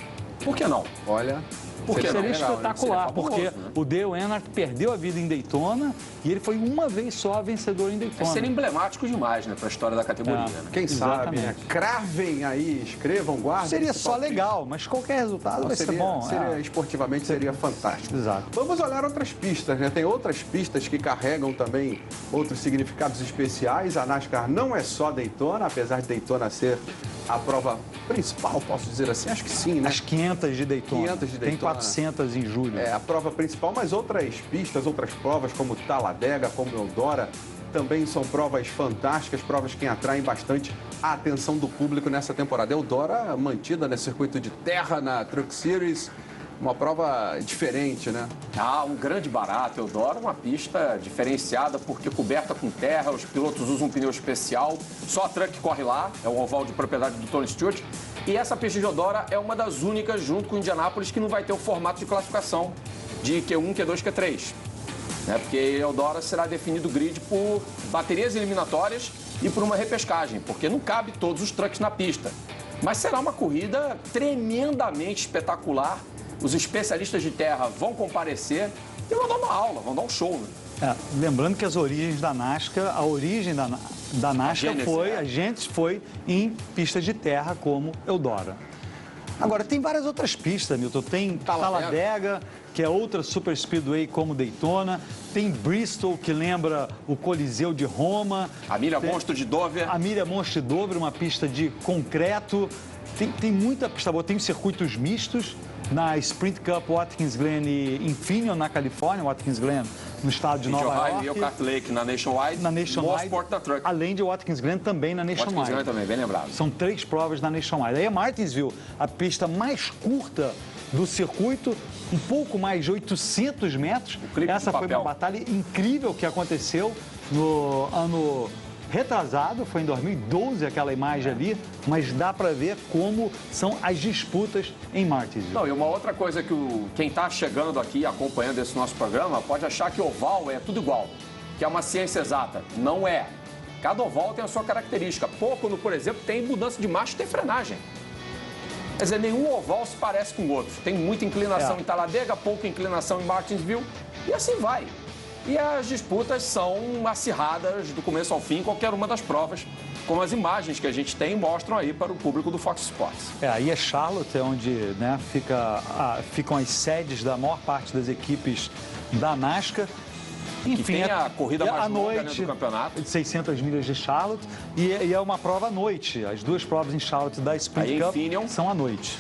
Por que não? Olha, porque seria legal, espetacular, né? porque né? o Dale Earnhardt perdeu a vida em Daytona e ele foi uma vez só vencedor em Daytona. Seria emblemático demais, né, para a história da categoria. Né? Quem sabe, né? Cravem aí, escrevam, guardem. Seria só legal, mas qualquer resultado vai ser bom. Esportivamente seria fantástico. Exato. Vamos olhar outras pistas, né? Tem outras pistas que carregam também outros significados especiais. A NASCAR não é só Daytona, apesar de Daytona ser a prova principal, posso dizer assim? Acho que sim, né? As 500 de Daytona. 500 de Daytona. Tem 400 em julho. É a prova principal, mas outras pistas, outras provas, como Talladega, como Eldora, também são provas fantásticas, provas que atraem bastante a atenção do público nessa temporada. Eldora mantida no circuito de terra, na Truck Series, Uma prova diferente, né? Ah, um grande barato, Eldora, uma pista diferenciada porque coberta com terra, os pilotos usam um pneu especial, só a Truck corre lá, é o oval de propriedade do Tony Stewart. E essa pista de Eldora é uma das únicas, junto com Indianápolis, que não vai ter o formato de classificação de Q1, Q2, Q3. Né? Porque Eldora será definido o grid por baterias eliminatórias e por uma repescagem, porque não cabe todos os trucks na pista. Mas será uma corrida tremendamente espetacular. Os especialistas de terra vão comparecer e vão dar uma aula, vão dar um show. Né? Lembrando que as origens da NASCAR, a origem da NASCAR a Gênesis foi em pistas de terra como Eldora. Agora, tem várias outras pistas, Milton. Tem Talladega, que é outra super speedway como Daytona. Tem Bristol, que lembra o Coliseu de Roma. A Milha Monstro de Dover. A Milha Monstro de Dover, uma pista de concreto. Tem muita pista boa. Tem circuitos mistos na Sprint Cup Watkins Glen e Infineon, na Califórnia. Watkins Glen, no estado de Nova York. E Elkhart Lake na Nationwide. Mosport da Truck. Além de Watkins Glen também na Nationwide. Watkins Glen também, bem lembrado. São 3 provas na Nationwide. Aí a Martinsville, a pista mais curta do circuito, um pouco mais de 800 metros. Essa foi uma batalha incrível que aconteceu no ano retrasado, foi em 2012 aquela imagem ali, mas dá para ver como são as disputas em Martinsville. Não, e uma outra coisa que quem está chegando aqui acompanhando esse nosso programa pode achar que oval é tudo igual, que é uma ciência exata. Não é. Cada oval tem a sua característica. Pocono, por exemplo, tem mudança de marcha e tem frenagem. Quer dizer, nenhum oval se parece com o outro. Tem muita inclinação em Talladega, pouca inclinação em Martinsville e assim vai. E as disputas são acirradas do começo ao fim, qualquer uma das provas, como as imagens que a gente tem mostram aí para o público do Fox Sports. Aí é Charlotte, onde né, ficam as sedes da maior parte das equipes da NASCAR. Enfim, tem a corrida mais longa do campeonato. 600 milhas de Charlotte e é uma prova à noite. As duas provas em Charlotte da Sprint Cup são à noite.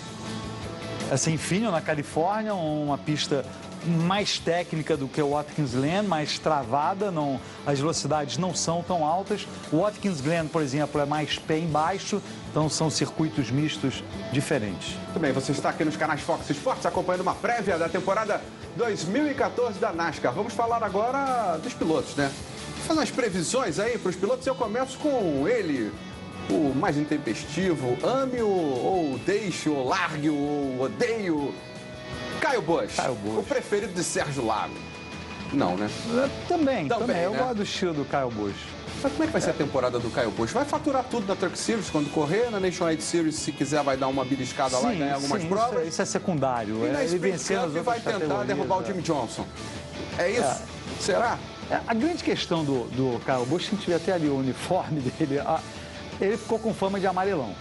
Essa Infineon, na Califórnia, uma pista mais técnica do que o Watkins Glen, mais travada, as velocidades não são tão altas. O Watkins Glen, por exemplo, é mais pé embaixo, então são circuitos mistos diferentes. Muito bem, você está aqui nos canais Fox Sports acompanhando uma prévia da temporada 2014 da NASCAR. Vamos falar agora dos pilotos, né? Vou fazer umas previsões aí para os pilotos. Eu começo com ele, o mais intempestivo, ame-o ou deixe, ou largue-o ou odeie-o. Caio Busch, o preferido de Sérgio Lago. Não, né? Também. Né? Eu gosto do estilo do Caio Busch. Mas como é que vai ser a temporada do Caio Busch? Vai faturar tudo na Truck Series quando correr, na Nationwide Series, se quiser, vai dar uma beliscada lá e ganhar algumas provas. Isso é secundário. E na Ele vencendo Cup vai tentar derrubar o Jimmy Johnson. É isso? Será? A grande questão do Caio Busch, se a gente tiver até ali o uniforme dele, ele ficou com fama de amarelão.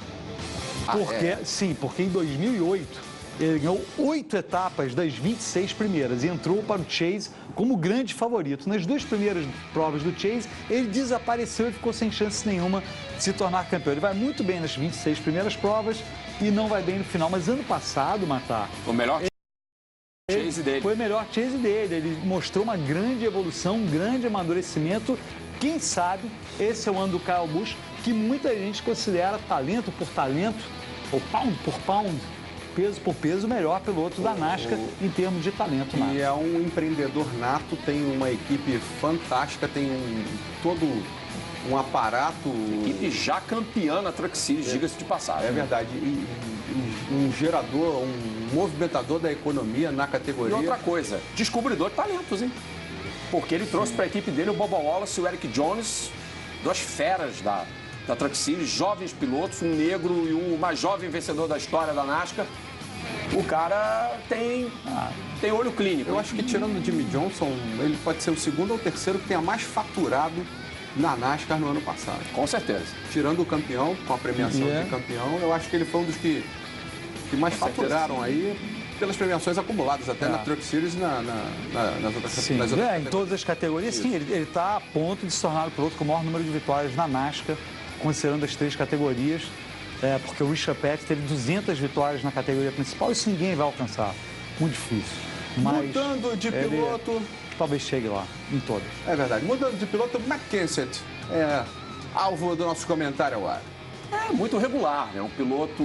Sim, porque em 2008 ele ganhou 8 etapas das 26 primeiras e entrou para o Chase como grande favorito. Nas 2 primeiras provas do Chase, ele desapareceu e ficou sem chance nenhuma de se tornar campeão. Ele vai muito bem nas 26 primeiras provas e não vai bem no final. Mas ano passado, Matar, o melhor chase dele. Foi o melhor chase dele. Ele mostrou uma grande evolução, um grande amadurecimento. Quem sabe esse é o ano do Kyle Busch, que muita gente considera talento por talento, ou pound por pound, peso por peso, o melhor piloto da NASCAR em termos de talento. E é um empreendedor nato, tem uma equipe fantástica, tem todo um aparato. Equipe já campeã na Truck Series, diga-se de passagem. É verdade. E um gerador, um movimentador da economia na categoria. E outra coisa, descobridor de talentos, hein? Porque ele trouxe para a equipe dele o Bubba Wallace e o Eric Jones, 2 feras da Truck Series, jovens pilotos, um negro e o mais jovem vencedor da história da NASCAR. O cara tem olho clínico. Eu acho que tirando o Jimmy Johnson, ele pode ser o segundo ou terceiro que tenha mais faturado na NASCAR no ano passado. Com certeza. Tirando o campeão, com a premiação de campeão, eu acho que ele foi um dos que mais faturaram aí pelas premiações acumuladas, até na Truck Series e nas outras categorias. Em todas as categorias, sim. Ele está a ponto de se tornar o piloto com o maior número de vitórias na NASCAR, considerando as 3 categorias, porque o Richard Petty teve 200 vitórias na categoria principal, isso ninguém vai alcançar. Muito difícil. Mas mudando de piloto, talvez chegue lá, em todas. É verdade. Mudando de piloto, Matt Kenseth é alvo do nosso comentário agora. É muito regular, né? Um piloto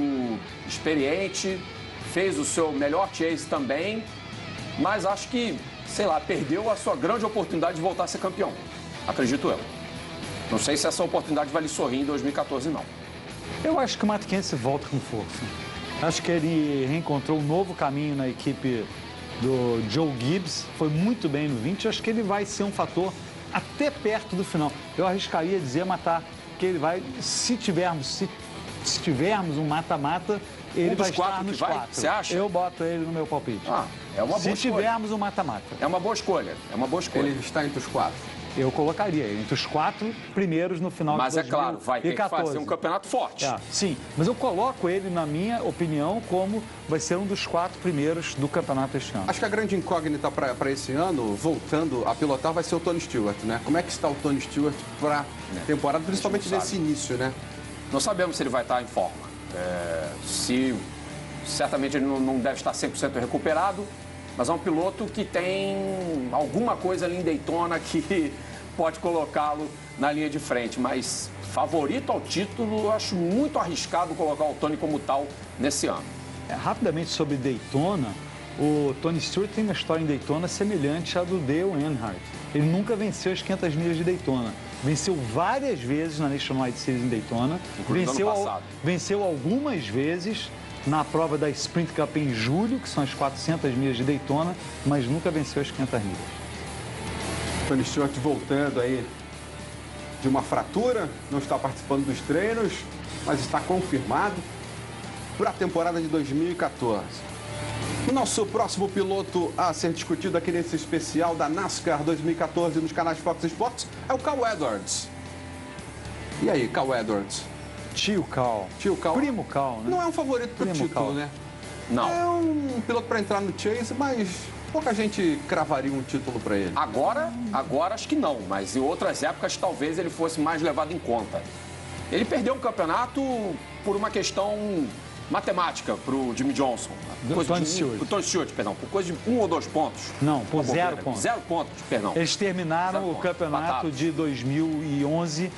experiente, fez o seu melhor chase também, mas acho que, sei lá, perdeu a sua grande oportunidade de voltar a ser campeão. Acredito eu. Não sei se essa oportunidade vai lhe sorrir em 2014, não. Eu acho que o Matt Kenseth volta com força. Acho que ele reencontrou um novo caminho na equipe do Joe Gibbs, foi muito bem no 20. Acho que ele vai ser um fator até perto do final. Eu arriscaria dizer, matar, que ele vai, se tivermos um mata-mata, ele vai estar nos 4. Você acha? Eu boto ele no meu palpite. É uma boa escolha. Se tivermos um mata-mata. É uma boa escolha, é uma boa escolha. Ele está entre os 4. Eu colocaria ele entre os 4 primeiros no final de 2014. Mas é claro, vai ter que fazer um campeonato forte. Sim, mas eu coloco ele, na minha opinião, como vai ser um dos 4 primeiros do campeonato este ano. Acho que a grande incógnita para esse ano, voltando a pilotar, vai ser o Tony Stewart, né? Como é que está o Tony Stewart para a temporada, principalmente nesse início, né? Não sabemos se ele vai estar em forma. Certamente ele não deve estar 100% recuperado, mas é um piloto que tem alguma coisa ali em Daytona que pode colocá-lo na linha de frente. Mas favorito ao título, eu acho muito arriscado colocar o Tony como tal nesse ano. Rapidamente sobre Daytona, o Tony Stewart tem uma história em Daytona semelhante à do Dale Earnhardt. Ele nunca venceu as 500 milhas de Daytona. Venceu várias vezes na Nationwide Series em Daytona. Venceu algumas vezes na prova da Sprint Cup em julho, que são as 400 milhas de Daytona, mas nunca venceu as 500 milhas. Tony Stewart voltando aí de uma fratura, não está participando dos treinos, mas está confirmado para a temporada de 2014. O nosso próximo piloto a ser discutido aqui nesse especial da NASCAR 2014 nos canais Fox Sports é o Cal Edwards. E aí, Cal Edwards? Tio Cal. Primo Cal, né? Não é um favorito para o título, Cal, né? Não. É um piloto para entrar no Chase, mas pouca gente cravaria um título para ele. Agora acho que não, mas em outras épocas talvez ele fosse mais levado em conta. Ele perdeu um campeonato por uma questão matemática para o Jimmy Johnson. O Tony Stewart, perdão, por coisa de 1 ou 2 pontos. Não, por 0 pontos. 0 pontos, perdão. Eles terminaram o campeonato de 2011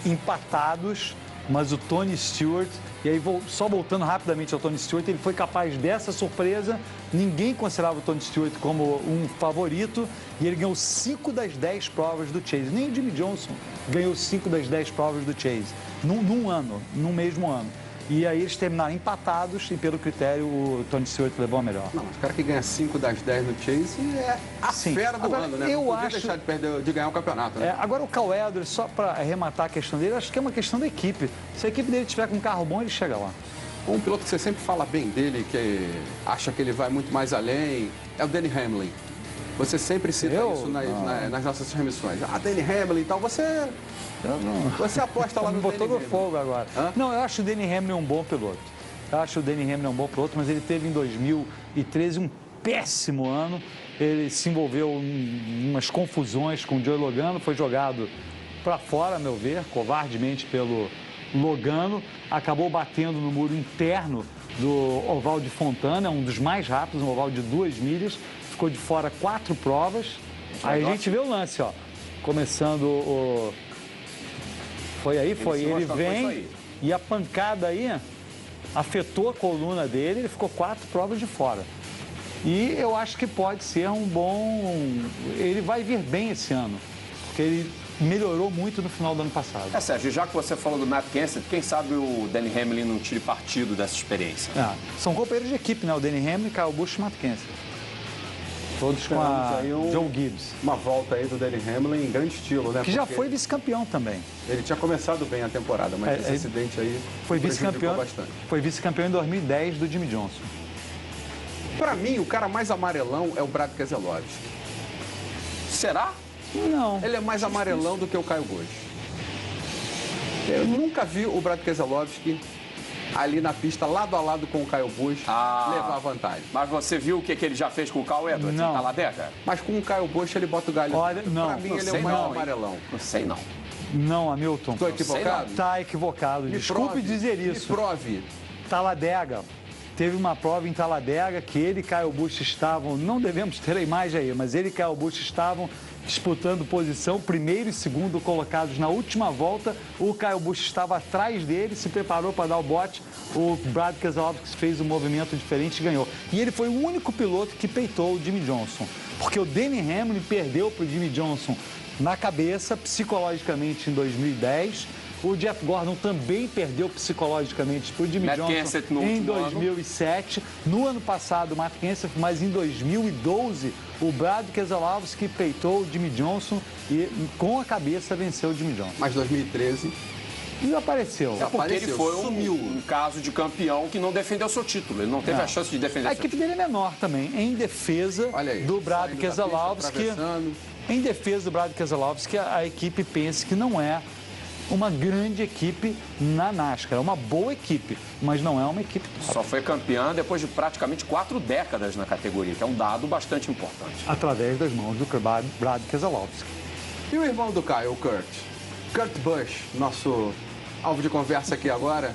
empatados, mas o Tony Stewart, e aí só voltando rapidamente ao Tony Stewart, ele foi capaz dessa surpresa, ninguém considerava o Tony Stewart como um favorito, e ele ganhou 5 das 10 provas do Chase. Nem o Jimmy Johnson ganhou 5 das 10 provas do Chase, num mesmo ano. E aí eles terminaram empatados e, pelo critério, o Tony Stewart levou a melhor. Não, mas o cara que ganha 5 das 10 no Chase é a fera do ano, né? Eu acho deixar de ganhar o campeonato, né? Agora o Cal Edwards, só para arrematar a questão dele, acho que é uma questão da equipe. Se a equipe dele tiver com um carro bom, ele chega lá. Um piloto que você sempre fala bem dele, que acha que ele vai muito mais além, é o Denny Hamlin. Você sempre cita isso nas nossas transmissões. Denny Hamlin e tal, você aposta lá no botou no fogo agora. Hã? Não, eu acho o Denny Hamlin um bom piloto. Mas ele teve em 2013 um péssimo ano. Ele se envolveu em umas confusões com o Joey Logano, foi jogado para fora, a meu ver, covardemente pelo Logano. Acabou batendo no muro interno do oval de Fontana, um dos mais rápidos, um oval de 2 milhas. Ficou de fora 4 provas. Aí a gente vê o lance, ó. Começando o... Ele vem e a pancada aí afetou a coluna dele, ele ficou 4 provas de fora. E eu acho que pode ser um bom... Ele vai vir bem esse ano, porque ele melhorou muito no final do ano passado. Sérgio, já que você falou do Matt Kenseth, quem sabe o Denny Hamlin não tire partido dessa experiência? São companheiros de equipe, né? O Denny Hamlin, Kyle Busch e Matt Kenseth. Todos com a Joe Gibbs. Uma volta aí do Denny Hamlin em grande estilo, né? Que já foi vice-campeão também. Ele tinha começado bem a temporada, mas esse acidente aí foi vice-campeão bastante. Foi vice-campeão em 2010 do Jimmy Johnson. Para mim, o cara mais amarelão é o Brad Keselowski. Será? Não. Ele é mais amarelão do que o Kyle Busch. Eu nunca vi o Brad Keselowski ali na pista, lado a lado com o Kyle Busch, levar a vantagem. Mas você viu o que ele já fez com o Cal Edwards em Talladega? Mas com o Kyle Busch ele bota o galho. Olha, não. Pra mim ele é o mais amarelão. Não sei não. Não, Hamilton. Estou equivocado? Está equivocado. Desculpe dizer isso. Me prove. Talladega. Teve uma prova em Talladega que ele e Kyle Busch estavam, não devemos ter a imagem aí, mas ele e Kyle Busch estavam disputando posição, primeiro e segundo colocados na última volta. O Kyle Busch estava atrás dele, se preparou para dar o bote. O Brad Keselowski fez um movimento diferente e ganhou. E ele foi o único piloto que peitou o Jimmie Johnson, porque o Denny Hamlin perdeu para o Jimmie Johnson na cabeça, psicologicamente, em 2010. O Jeff Gordon também perdeu psicologicamente para o Jimmie Johnson em 2007. No ano passado, o Matt Kenseth, mas em 2012, o Brad Keselowski peitou o Jimmie Johnson e, com a cabeça, venceu o Jimmie Johnson. Mas 2013... desapareceu. É porque ele foi um caso de campeão que não defendeu seu título. Ele não teve a chance de defender A equipe dele é menor também, em defesa do Brad Keselowski. Em defesa do Brad Keselowski, a equipe pensa que não é uma grande equipe na NASCAR. É uma boa equipe, mas não é uma equipe top. Só foi campeã depois de praticamente 4 décadas na categoria, que é um dado bastante importante. Através das mãos do Brad Keselowski. E o irmão do Kyle, Kurt Busch, nosso alvo de conversa aqui agora.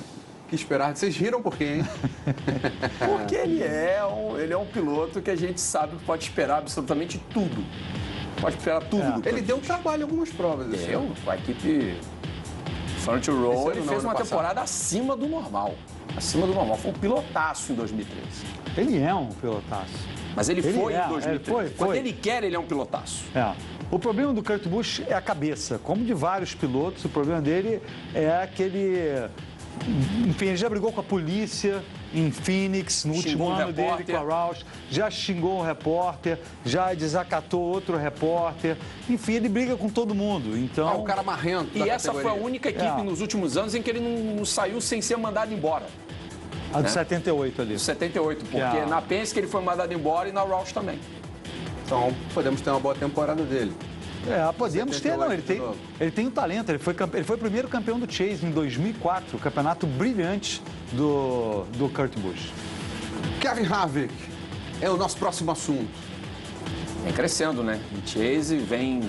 Que esperar? Vocês riram por quê, hein? Porque ele é um piloto que a gente sabe que pode esperar absolutamente tudo. Pode esperar tudo. Ele deu trabalho em algumas provas. Deu, com a equipe Front Row, ele fez uma temporada acima do normal. Acima do normal. Foi um pilotaço em 2013. Ele é um pilotaço. Mas ele foi em 2013. Foi. Quando ele quer, ele é um pilotaço. O problema do Kurt Busch é a cabeça. Como de vários pilotos, o problema dele é aquele... Enfim, ele já brigou com a polícia em Phoenix, no último ano dele com a Roush, já xingou um repórter, já desacatou outro repórter. Enfim, ele briga com todo mundo. Então... o cara marrento. E essa foi a única equipe nos últimos anos em que ele não saiu sem ser mandado embora. A do 78 ali. 78, porque na Penske ele foi mandado embora e na Roush também. Então, podemos ter uma boa temporada dele. Podemos ter, não. Ele tem um talento. Ele foi o primeiro campeão do Chase em 2004, o campeonato brilhante do Kurt Busch. Kevin Harvick é o nosso próximo assunto. Vem crescendo, né? O Chase vem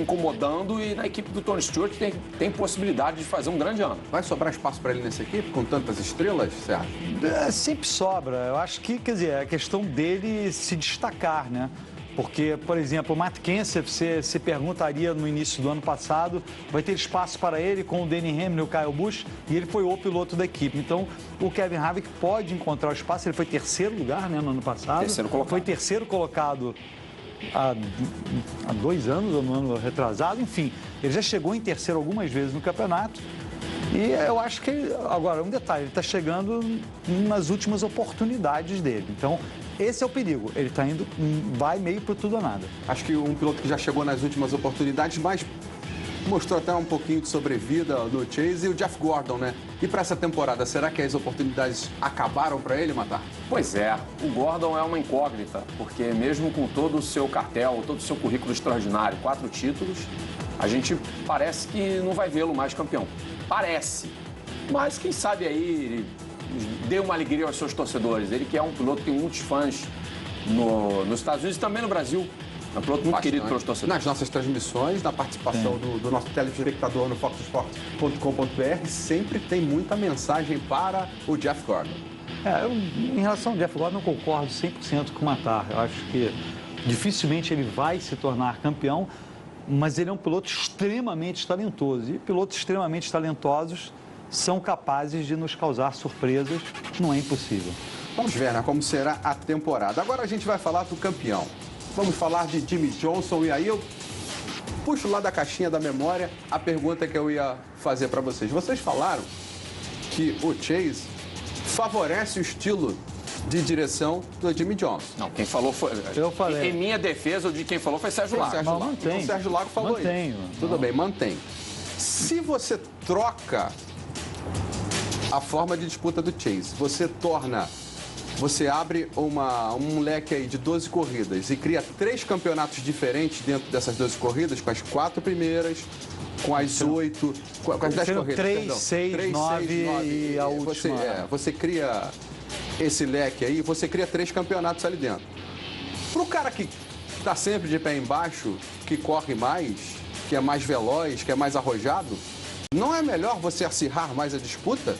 incomodando e na equipe do Tony Stewart tem possibilidade de fazer um grande ano. Vai sobrar espaço para ele nessa equipe, com tantas estrelas, você acha? Sempre sobra. Eu acho que, quer dizer, é questão dele se destacar, né? Porque, por exemplo, o Matt Kenseth, você se perguntaria no início do ano passado, vai ter espaço para ele com o Denny Hamlin e o Kyle Busch, e ele foi o piloto da equipe. Então, o Kevin Harvick pode encontrar o espaço. Ele foi terceiro lugar, né, no ano passado. Foi terceiro colocado há 2 anos, ou no ano retrasado. Enfim, ele já chegou em terceiro algumas vezes no campeonato. E eu acho que, agora, um detalhe, ele está chegando nas últimas oportunidades dele. Então, esse é o perigo. Ele está indo, vai meio para tudo ou nada. Acho que um piloto que já chegou nas últimas oportunidades, mas mostrou até um pouquinho de sobrevida no Chase, e o Jeff Gordon, né? E para essa temporada, será que as oportunidades acabaram para ele, Matar? Pois é, o Gordon é uma incógnita, porque mesmo com todo o seu cartel, todo o seu currículo extraordinário, 4 títulos, a gente parece que não vai vê-lo mais campeão. Parece. Mas quem sabe aí dê uma alegria aos seus torcedores. Ele que é um piloto que tem muitos fãs nos Estados Unidos e também no Brasil. É um piloto muito querido pelos torcedores. Nas nossas transmissões, na participação do nosso telespectador no foxsports.com.br, sempre tem muita mensagem para o Jeff Gordon. Em relação ao Jeff Gordon, eu concordo 100% com o Matar. Eu acho que dificilmente ele vai se tornar campeão, mas ele é um piloto extremamente talentoso. E pilotos extremamente talentosos são capazes de nos causar surpresas. Não é impossível. Vamos ver, né, como será a temporada. Agora a gente vai falar do campeão. Vamos falar de Jimmie Johnson. E aí eu puxo lá da caixinha da memória a pergunta que eu ia fazer para vocês. Vocês falaram que o Chase favorece o estilo de direção do Jimmie Johnson. Não, quem falou foi... Eu falei. Em minha defesa, de quem falou foi Sérgio Lago. Então, o Sérgio Lago falou isso. Tudo bem, mantém. Se você troca a forma de disputa do Chase, você abre um leque aí de 12 corridas e cria 3 campeonatos diferentes dentro dessas 12 corridas, com as 4 primeiras, com as 8, com as 10 corridas. 3, 6, 9 e a última. Você cria esse leque aí, você cria 3 campeonatos ali dentro. Para o cara que está sempre de pé embaixo, que corre mais, que é mais veloz, que é mais arrojado, não é melhor você acirrar mais a disputa?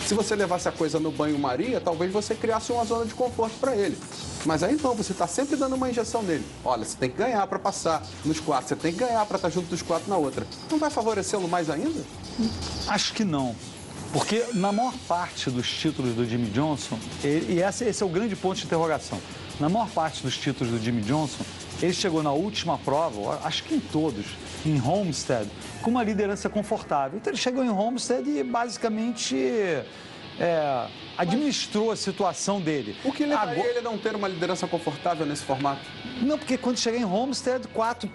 Se você levasse a coisa no banho-maria, talvez você criasse uma zona de conforto para ele. Mas aí não, você está sempre dando uma injeção nele. Olha, você tem que ganhar para passar nos 4, você tem que ganhar para estar junto dos 4 na outra. Não vai favorecê-lo mais ainda? Acho que não. Porque na maior parte dos títulos do Jimmy Johnson, esse é o grande ponto de interrogação, na maior parte dos títulos do Jimmy Johnson, ele chegou na última prova, acho que em todos, em Homestead, com uma liderança confortável. Então ele chegou em Homestead e basicamente administrou a situação dele. O que levaria ele a não ter uma liderança confortável nesse formato? Não, porque quando chegar em Homestead, quatro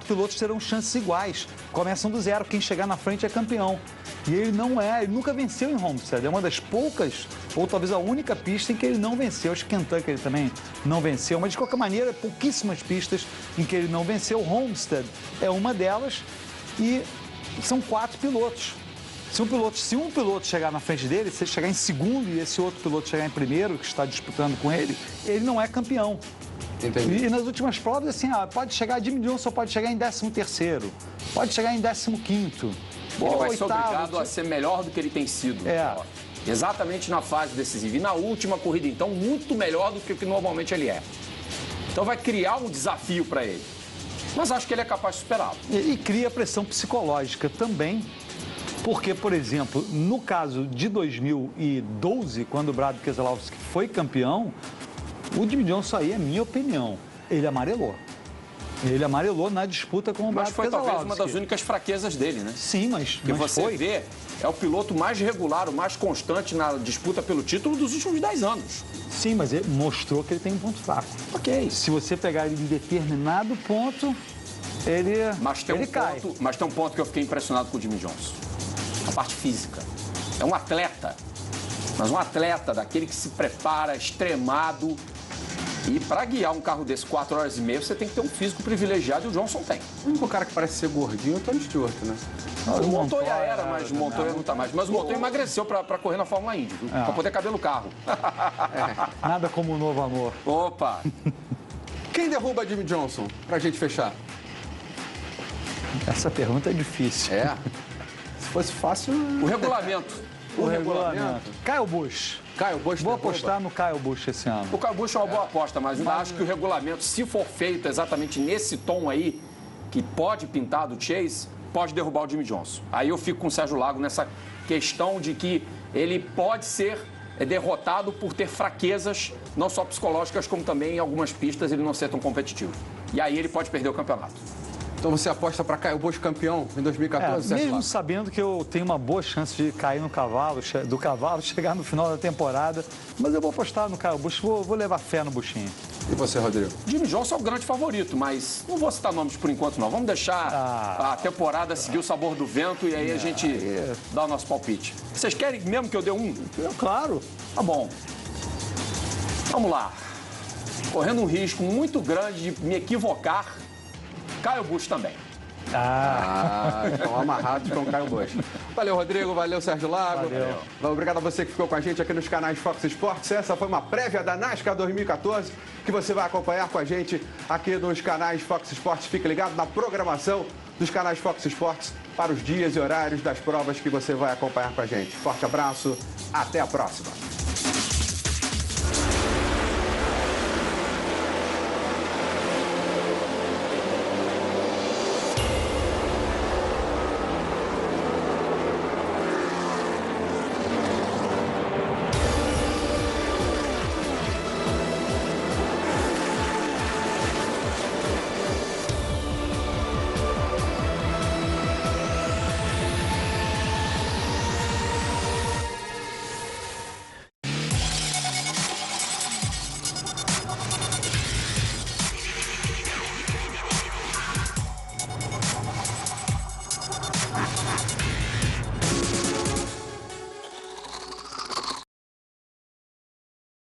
pilotos terão chances iguais. Começam do zero, quem chegar na frente é campeão. E ele nunca venceu em Homestead. É uma das poucas, ou talvez a única pista em que ele não venceu. Acho que Kentucky ele também não venceu, mas de qualquer maneira, pouquíssimas pistas em que ele não venceu. Homestead é uma delas e são 4 pilotos. Se um piloto chegar na frente dele, se ele chegar em segundo e esse outro piloto chegar em primeiro, que está disputando com ele não é campeão. Entendi. E nas últimas provas, assim, pode chegar, Jimmy Johnson pode chegar em 13º, pode chegar em 15º. Ele vai ser obrigado a ser melhor do que ele tem sido. Exatamente na fase decisiva. E na última corrida, então, muito melhor do que o que normalmente ele é. Então vai criar um desafio para ele. Mas acho que ele é capaz de superá-lo. E cria pressão psicológica também. Porque, por exemplo, no caso de 2012, quando o Brad Keselowski foi campeão, o Jimmy Johnson aí, é minha opinião, ele amarelou. Ele amarelou na disputa com o Brad Keselowski. Mas foi talvez uma das únicas fraquezas dele, né? Sim, mas Porque você vê, é o piloto mais regular, o mais constante na disputa pelo título dos últimos 10 anos. Sim, mas ele mostrou que ele tem um ponto fraco. Ok. Se você pegar ele em determinado ponto, ele cai. Mas tem um ponto que eu fiquei impressionado com o Jimmy Johnson. A parte física. É um atleta, mas um atleta daquele que se prepara, extremado. E para guiar um carro desse 4 horas e meia, você tem que ter um físico privilegiado e o Johnson tem. O único cara que parece ser gordinho é o Tony Stewart, né? O Montoya era, mas o Montoya não tá mais. Mas o Montoya emagreceu para correr na Fórmula Indy, para poder caber no carro. Nada como um novo amor. Opa! Quem derruba Jimmy Johnson, pra gente fechar? Essa pergunta é difícil. Se fosse fácil... O regulamento. O regulamento. Kyle Busch. Vou apostar no Kyle Busch esse ano. O Kyle Busch é uma boa aposta, mas ainda acho que o regulamento, se for feito exatamente nesse tom aí, que pode pintar do Chase, pode derrubar o Jimmy Johnson. Aí eu fico com o Sérgio Lago nessa questão de que ele pode ser derrotado por ter fraquezas, não só psicológicas, como também em algumas pistas ele não ser tão competitivo. E aí ele pode perder o campeonato. Então você aposta para Kyle Busch campeão em 2014? Mesmo sabendo que eu tenho uma boa chance de cair no cavalo, chegar no final da temporada, mas eu vou apostar no Kyle Busch, vou levar fé no Buschinho. E você, Rodrigo? Jimmy Johnson é o grande favorito, mas não vou citar nomes por enquanto, não. Vamos deixar a temporada seguir o sabor do vento e aí a gente dá o nosso palpite. Vocês querem mesmo que eu dê um? Claro. Tá bom. Vamos lá. Correndo um risco muito grande de me equivocar, Kyle Busch também. Estão amarrados com o Kyle Busch. Valeu, Rodrigo. Valeu, Sérgio Lago. Valeu. Obrigado a você que ficou com a gente aqui nos canais Fox Sports. Essa foi uma prévia da NASCAR 2014 que você vai acompanhar com a gente aqui nos canais Fox Sports. Fique ligado na programação dos canais Fox Sports para os dias e horários das provas que você vai acompanhar com a gente. Forte abraço. Até a próxima.